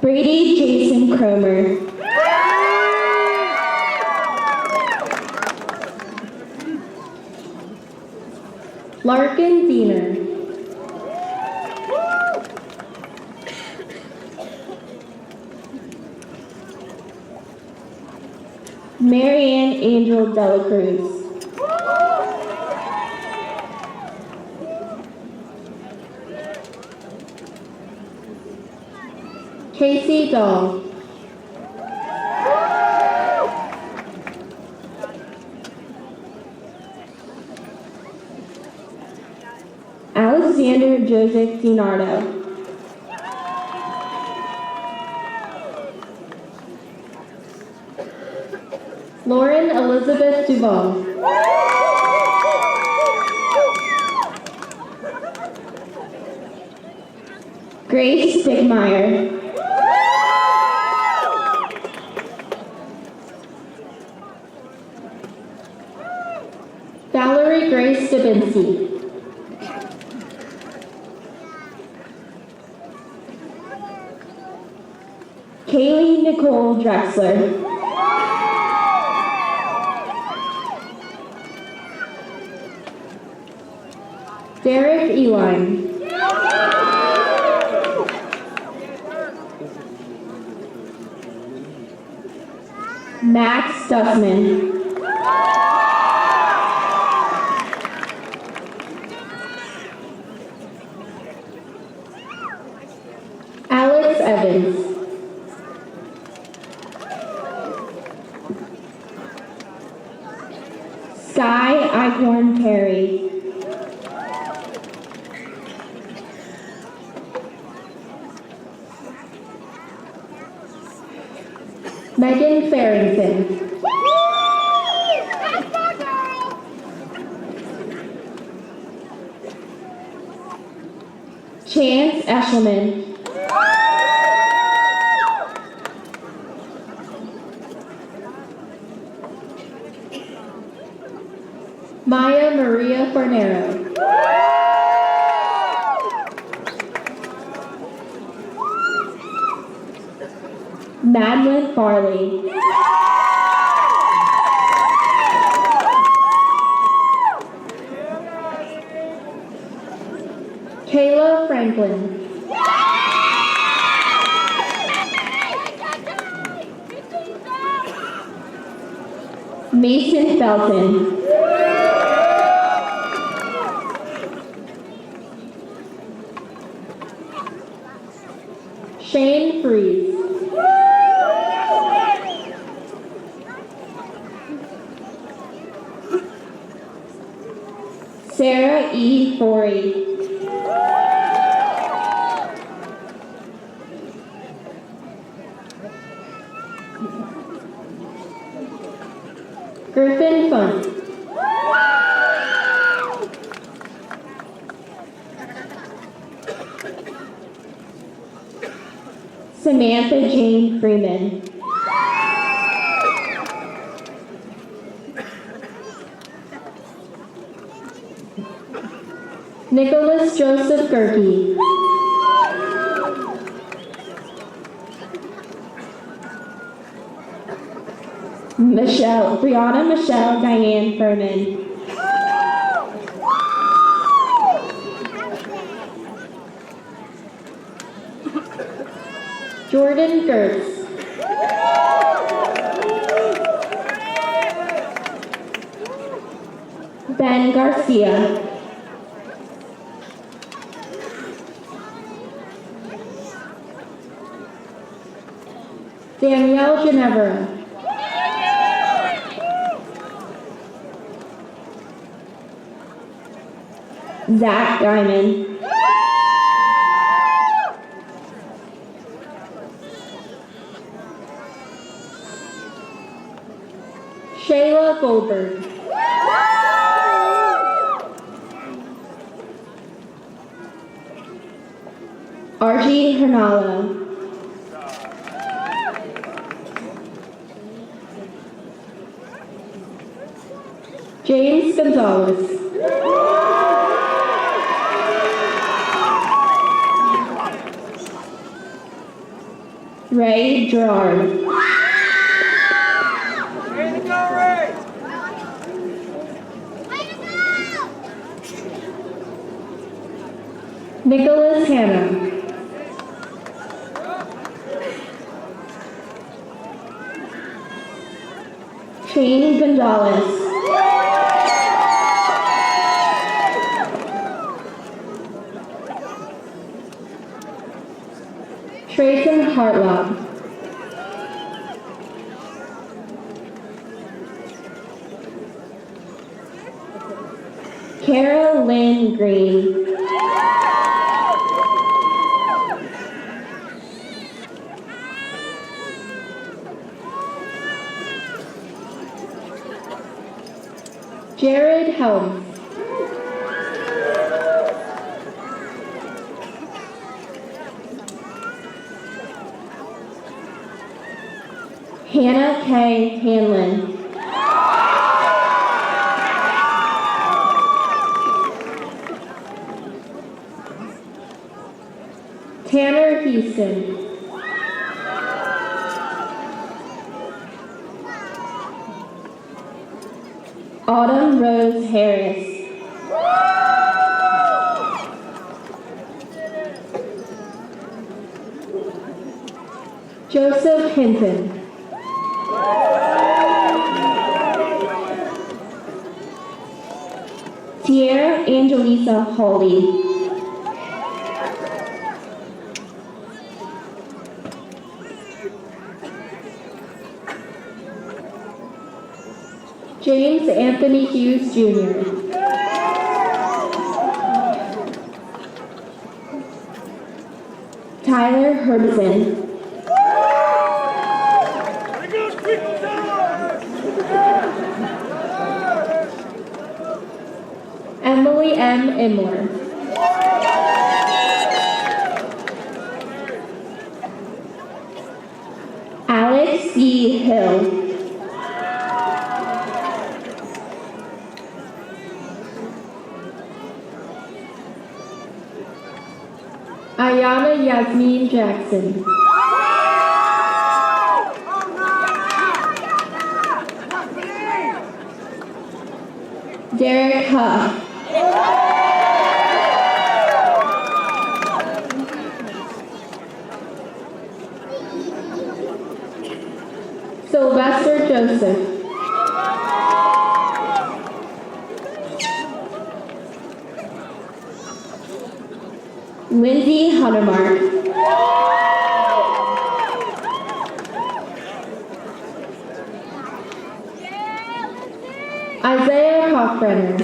Brady Jason Cromer. Larkin Diener. Marianne Angel Dela Cruz. Casey Dahl. Alexander Joseph DiNardo. Lauren Elizabeth Duval. Grace Stigmeyer. Valerie Grace Stabinski. Kaylee Nicole Drexler. Derek Eline. Max Duffman. Alex Evans. Blackhorn Terry. Megan Farrington. Chance Eshelman. Maya Maria Fornero. Madeline Farley. Kayla Franklin. Mason Felton. Shane Freeze. Sarah E. Forey. Griffin Funk. Samantha Jane Freeman. Nicholas Joseph Gerke. Brianna Michelle Diane Furman. Jordan Gertz. Ben Garcia. Danielle Ginevra. Zach Diamond. Shayla Goldberg. Archie Hernalo. James Gonzalez. Ray Gerard. Nicholas Hannah. Shane Gonzalez. Trayson Hartlob. Kara Lynn Green. Jared Helms. Hannah K. Hanlon. Tanner Houston. Autumn Rose Harris. Joseph Hinton. Tierra Angelisa Hawley. James Anthony Hughes Jr. Tyler Herbison. Emily M. Imler. Alex C. Hill. Ayana Yasmin Jackson. Derek Huff. Sylvester Joseph. Lindsay Huntermark. Isaiah Hoffbrenner.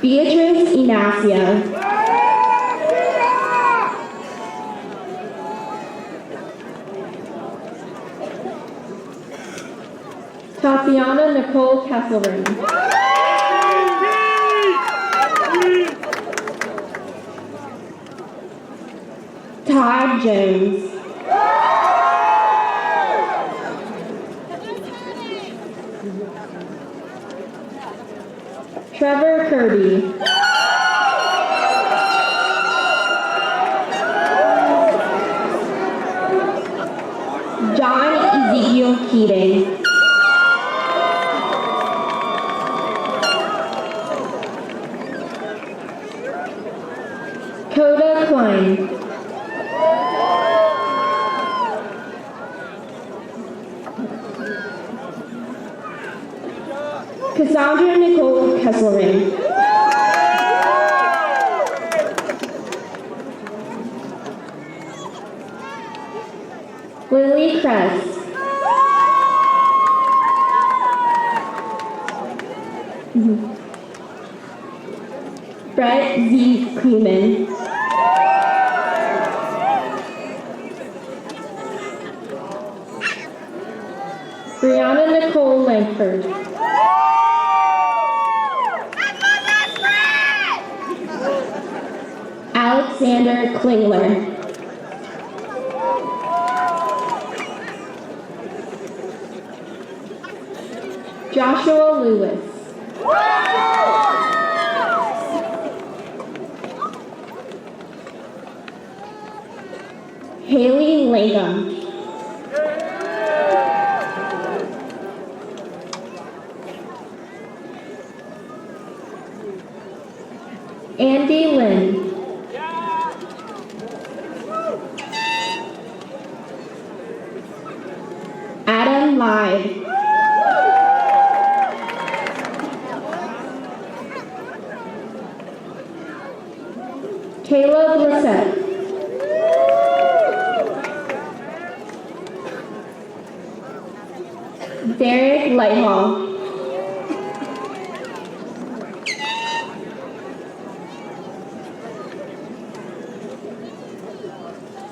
Beatrice Inacio. Tatiana Nicole Kesselring. Todd Jones. Trevor Kirby. John Ezekiel Keating. Coda Klein. Cassandra Nicole Kesselring. Lily Kress. Brett Z. Kleeman. Brianna Nicole Langford. Alexander Klingler. Joshua Lewis. Haley Langham. Andy Lynn. Adam Lyde. Caleb Lissette. Derek Lighthall.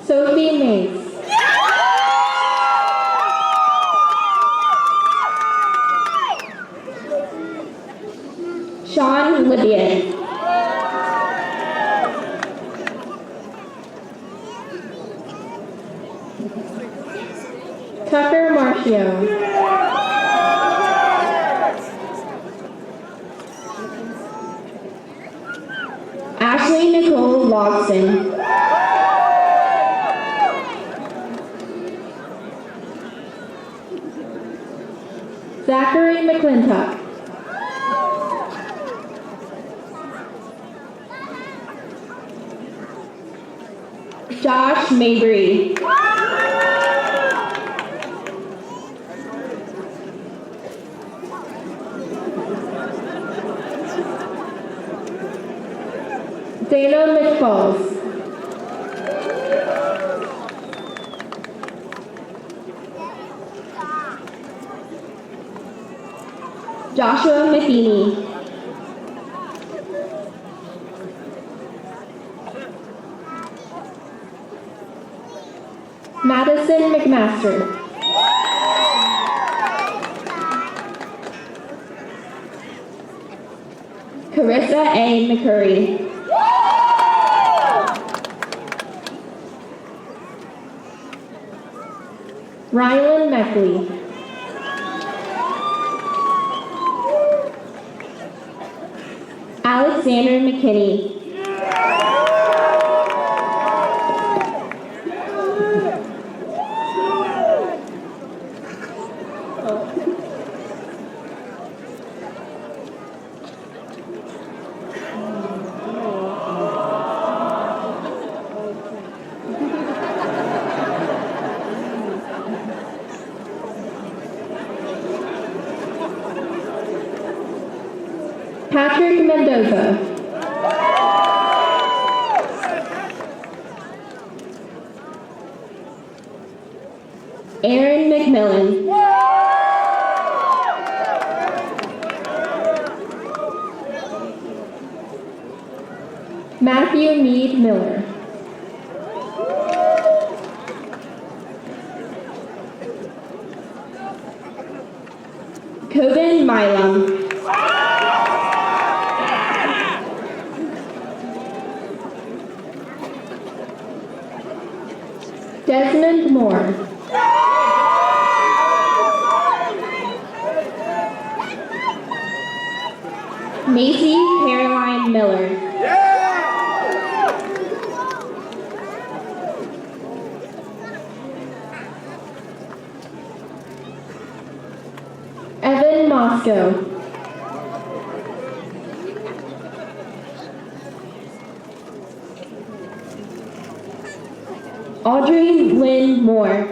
Sophie Mace. Sean Libbiet. Tucker Marcio. Ashley Nicole Logston. Zachary McClintock. Josh Mabry. Dana McFalls. Joshua Matheny. Madison McMaster. Carissa A. McCurry. Rylan Meckley. Alexander McKinney. Patrick Mendoza. Aaron McMillan. Matthew Meade Miller. Coben Milam. Desmond Moore. Macy Caroline Miller. Evan Moscow. Audrey Lynn Moore.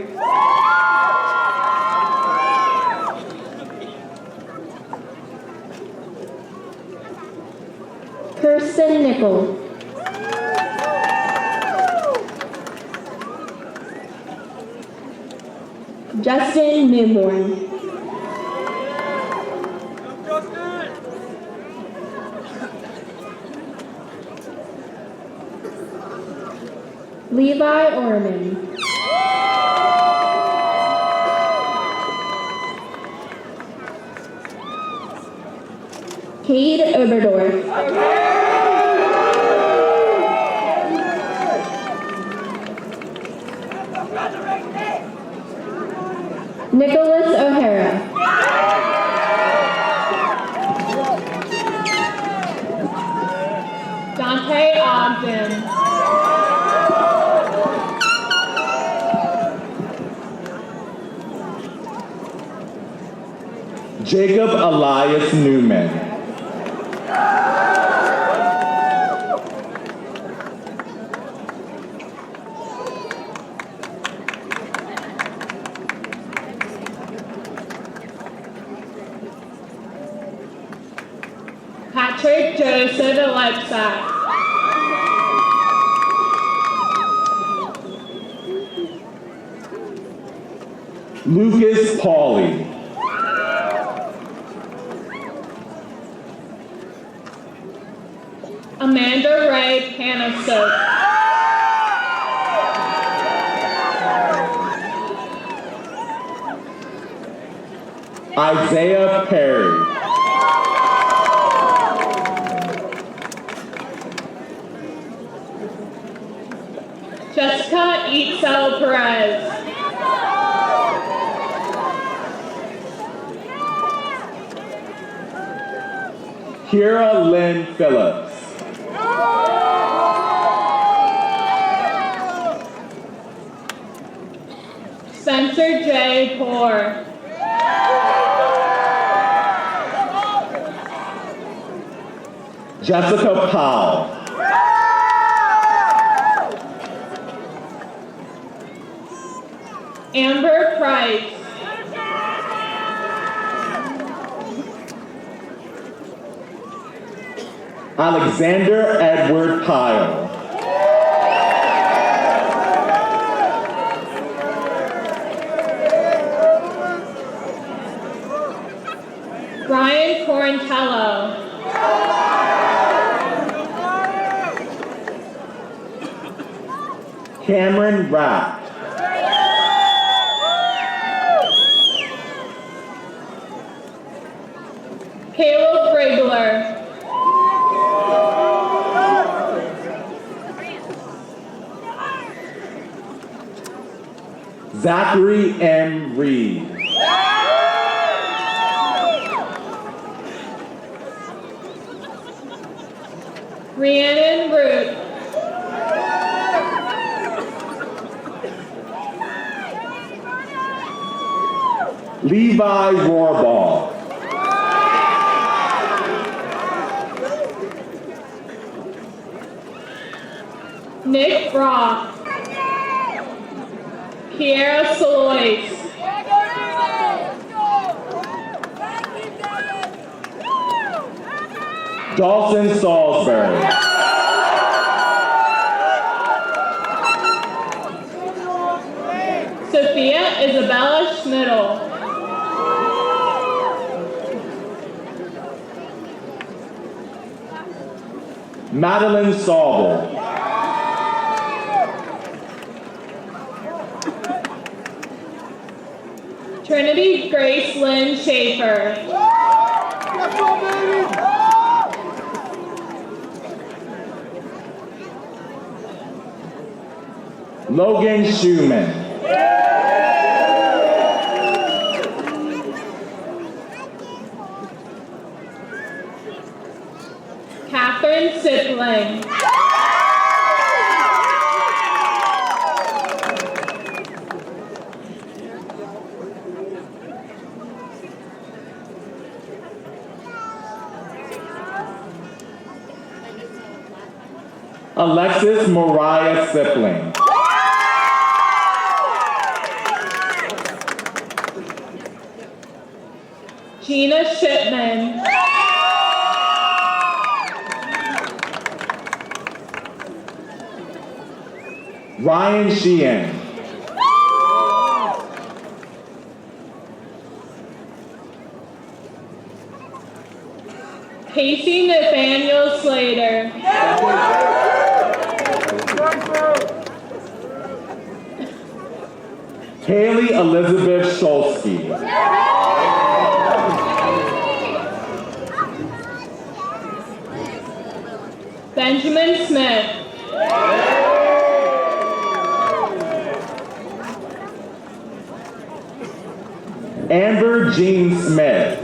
Kirsten Nickel. Justin Newborn. Levi Orman. Cade Oberdorf. Nicholas O'Hara. Dante Ogden. Jacob Elias Newman. Patrick Joseph Alexa. Lucas Pauly. Amanda Ray Panasote. Isaiah Perry. Jessica Itzel Perez. Kira Lynn Phillips. Spencer J. Poor. Jessica Powell. Amber Price. Alexander Edward Pyle. Ryan Cameron Rapp. Caleb Regler. Zachary M. Reed. Rhiannon Root. Levi Rohrball. Nick Brock. Kiera Solois. Dawson Salisbury. Sophia Isabella Schmidl. Madeline Saubel. Trinity Grace Lynn Schaefer. Logan Schumann. Catherine Sipling. Alexis Mariah Sipling. Gina Shipman. Ryan Sheehan. Casey Nathaniel Slater. Kaylee Elizabeth Scholsky. Benjamin Smith. Amber Jean Smith.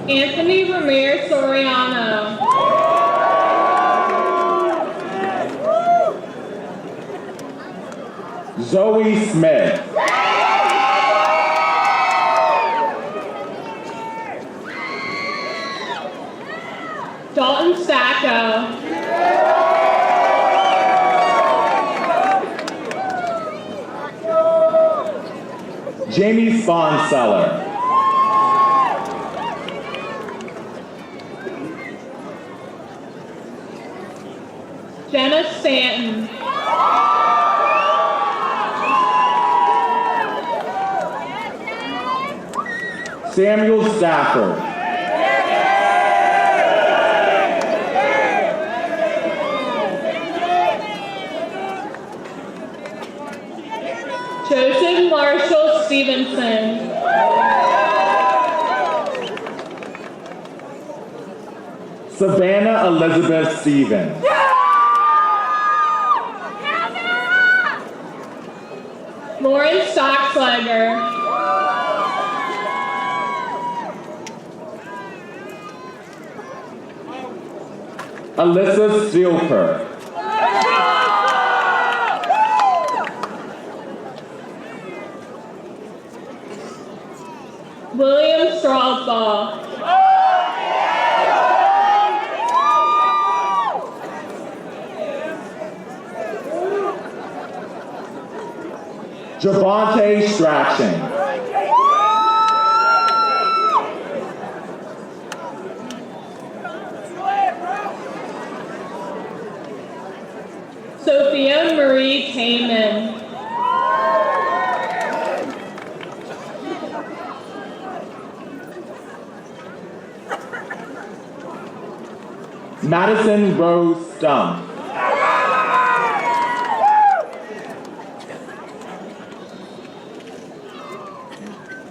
Anthony Ramirez Soriano. Zoe Smith. Dalton Sacco. Jamie Sponseller. Jenna Stanton. Samuel Stafford. Joseph Marshall Stevenson. Savannah Elizabeth Stevens. Lauren Stockslager. Alyssa Steelker. William Strasbaugh. Javante Strachan. Sophia Marie Tayman. Madison Rose Stump.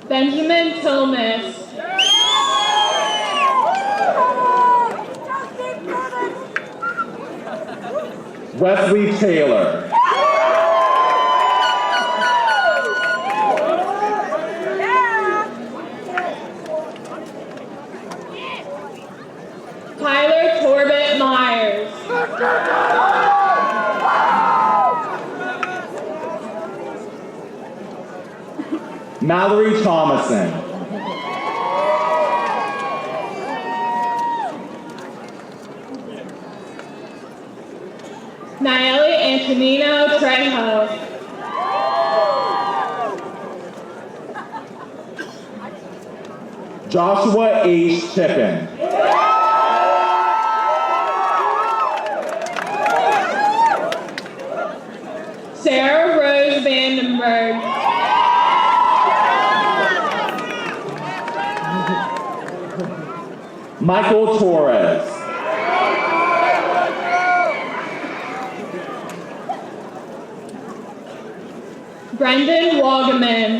Benjamin Thomas. Wesley Taylor. Tyler Torbett Myers. Mallory Thomason. Nayeli Antonino Trejo. Joshua H. Tippin. Sarah Rose Vandenberg. Michael Torres. Brendan Wagaman.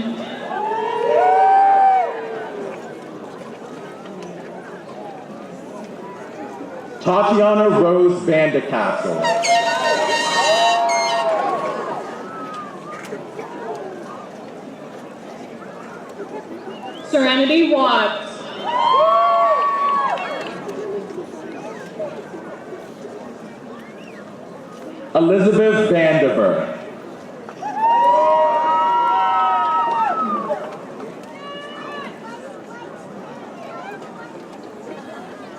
Tatiana Rose Vandecastle. Serenity Watts. Elizabeth Vandiver.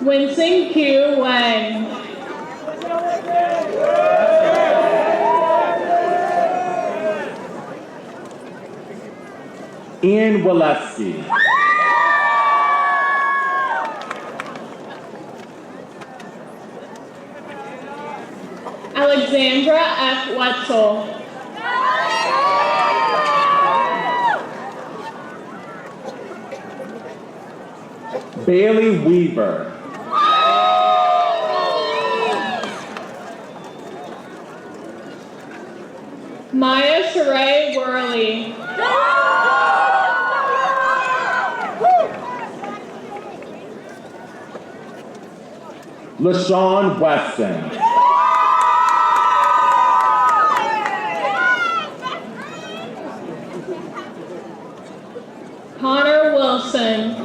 Winston Q. Wang. Ian Waleski. Alexandra F. Wetzel. Bailey Weaver. Maya Sheree Worley. LaShawn Weston. Connor Wilson.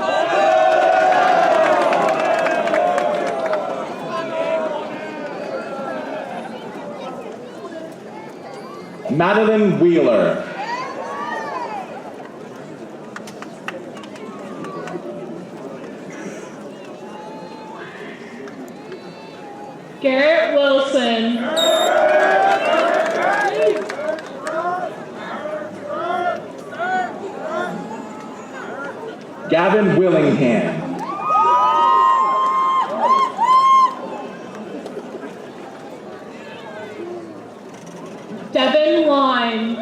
Madeline Wheeler. Garrett Wilson. Gavin Willingham. Devin Wine.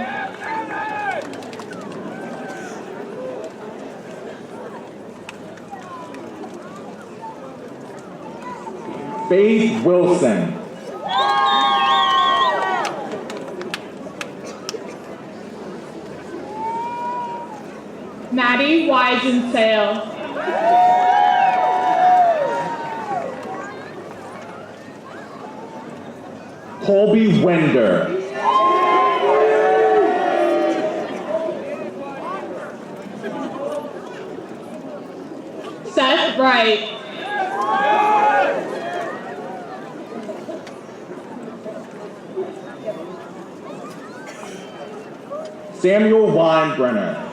Faith Wilson. Maddie Weisensail. Colby Winder. Seth Wright. Samuel Weinbrenner.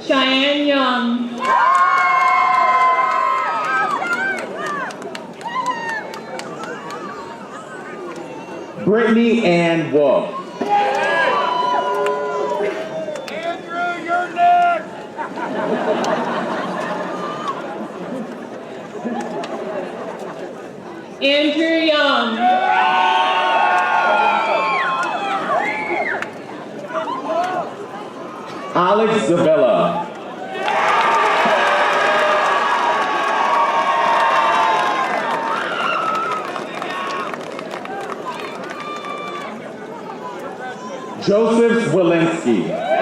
Cheyenne Young. Brittany Ann Wolf. Andrew, you're next. Andrew Young. Alex Zavella. Joseph Walensky.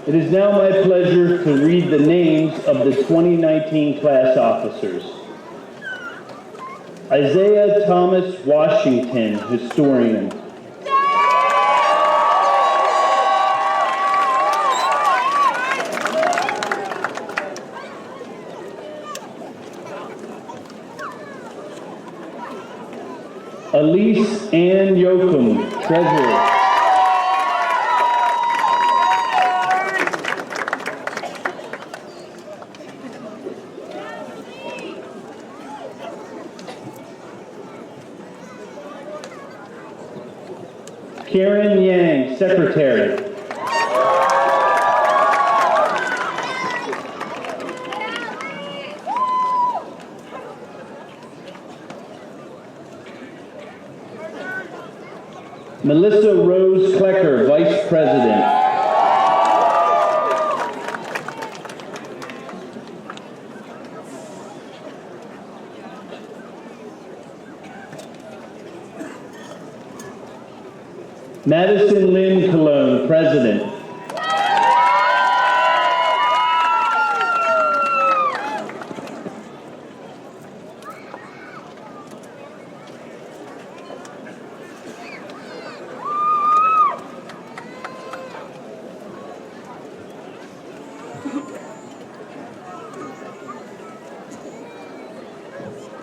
It is now my pleasure to read the names of the 2019 class officers. Isaiah Thomas Washington, historian. Elise Ann Yoakum, treasurer. Karen Yang, secretary. Melissa Rose Klecker, vice president. Madison Lynn Cologne, president.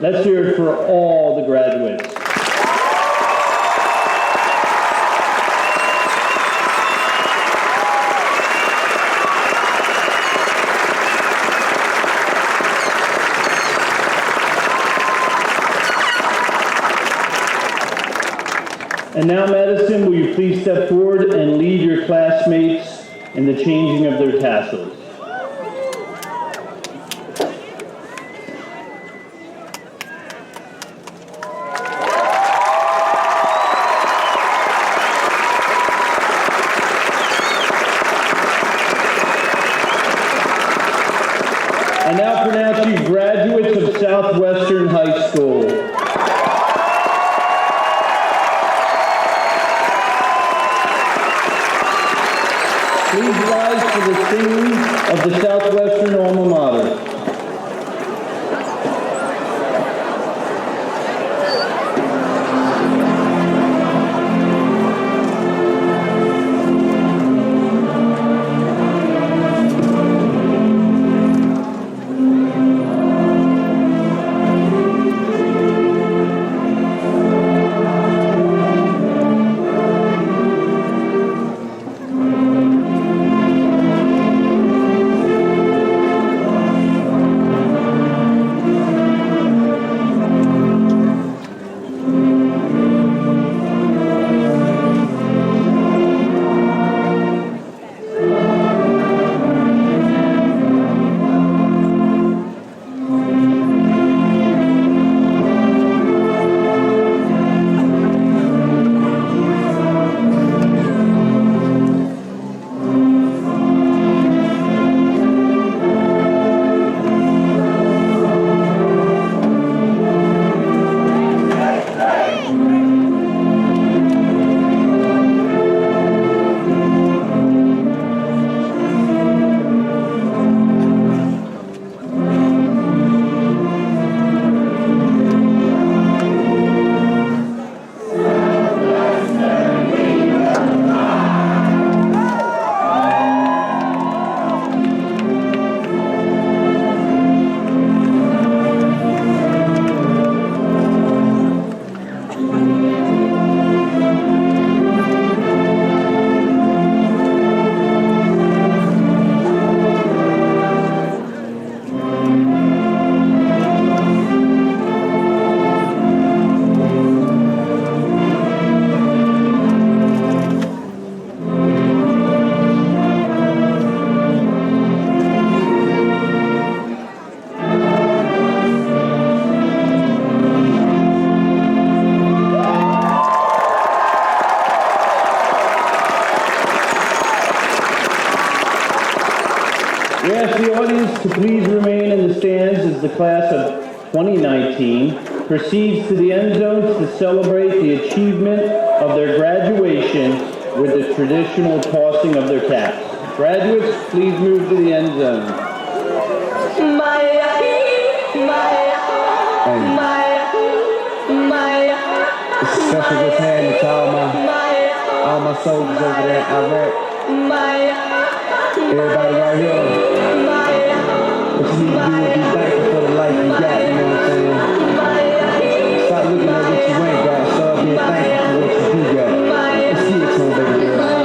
Let's hear it for all the graduates. And now, Madison, will you please step forward and lead your classmates in the changing of their tassels? I now pronounce you graduates of Southwestern High School. Please rise for the singing of the Southwestern alma mater. ask the audience to please remain in the stands as the class of 2019 proceeds to the end zones to celebrate the achievement of their graduation with the traditional tossing of their caps. Graduates, please move to the end zone. Special this hand to all my soldiers over there in Iraq. Everybody right here. What you need to do is be thankful for the life you got, you know what I'm saying? Stop looking at what you ain't got, start being thankful for what you do got. Let's see it, son, baby girl.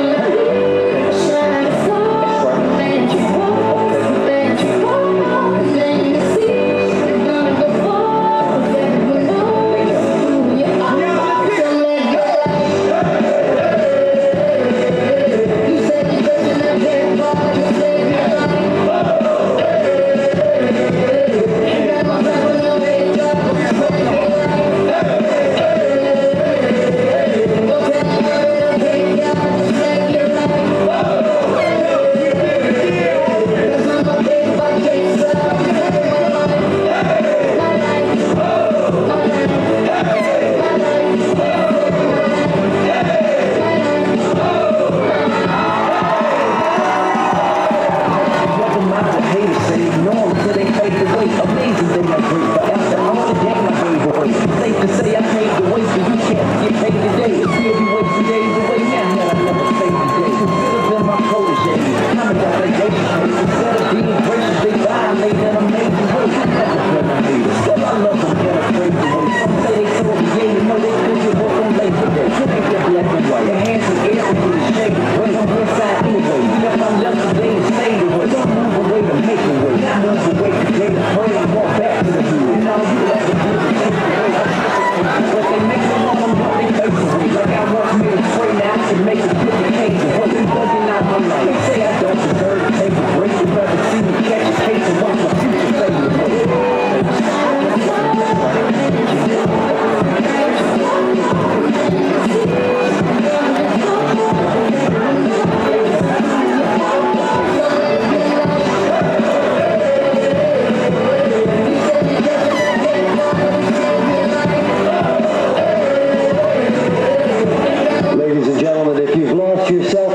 Yourself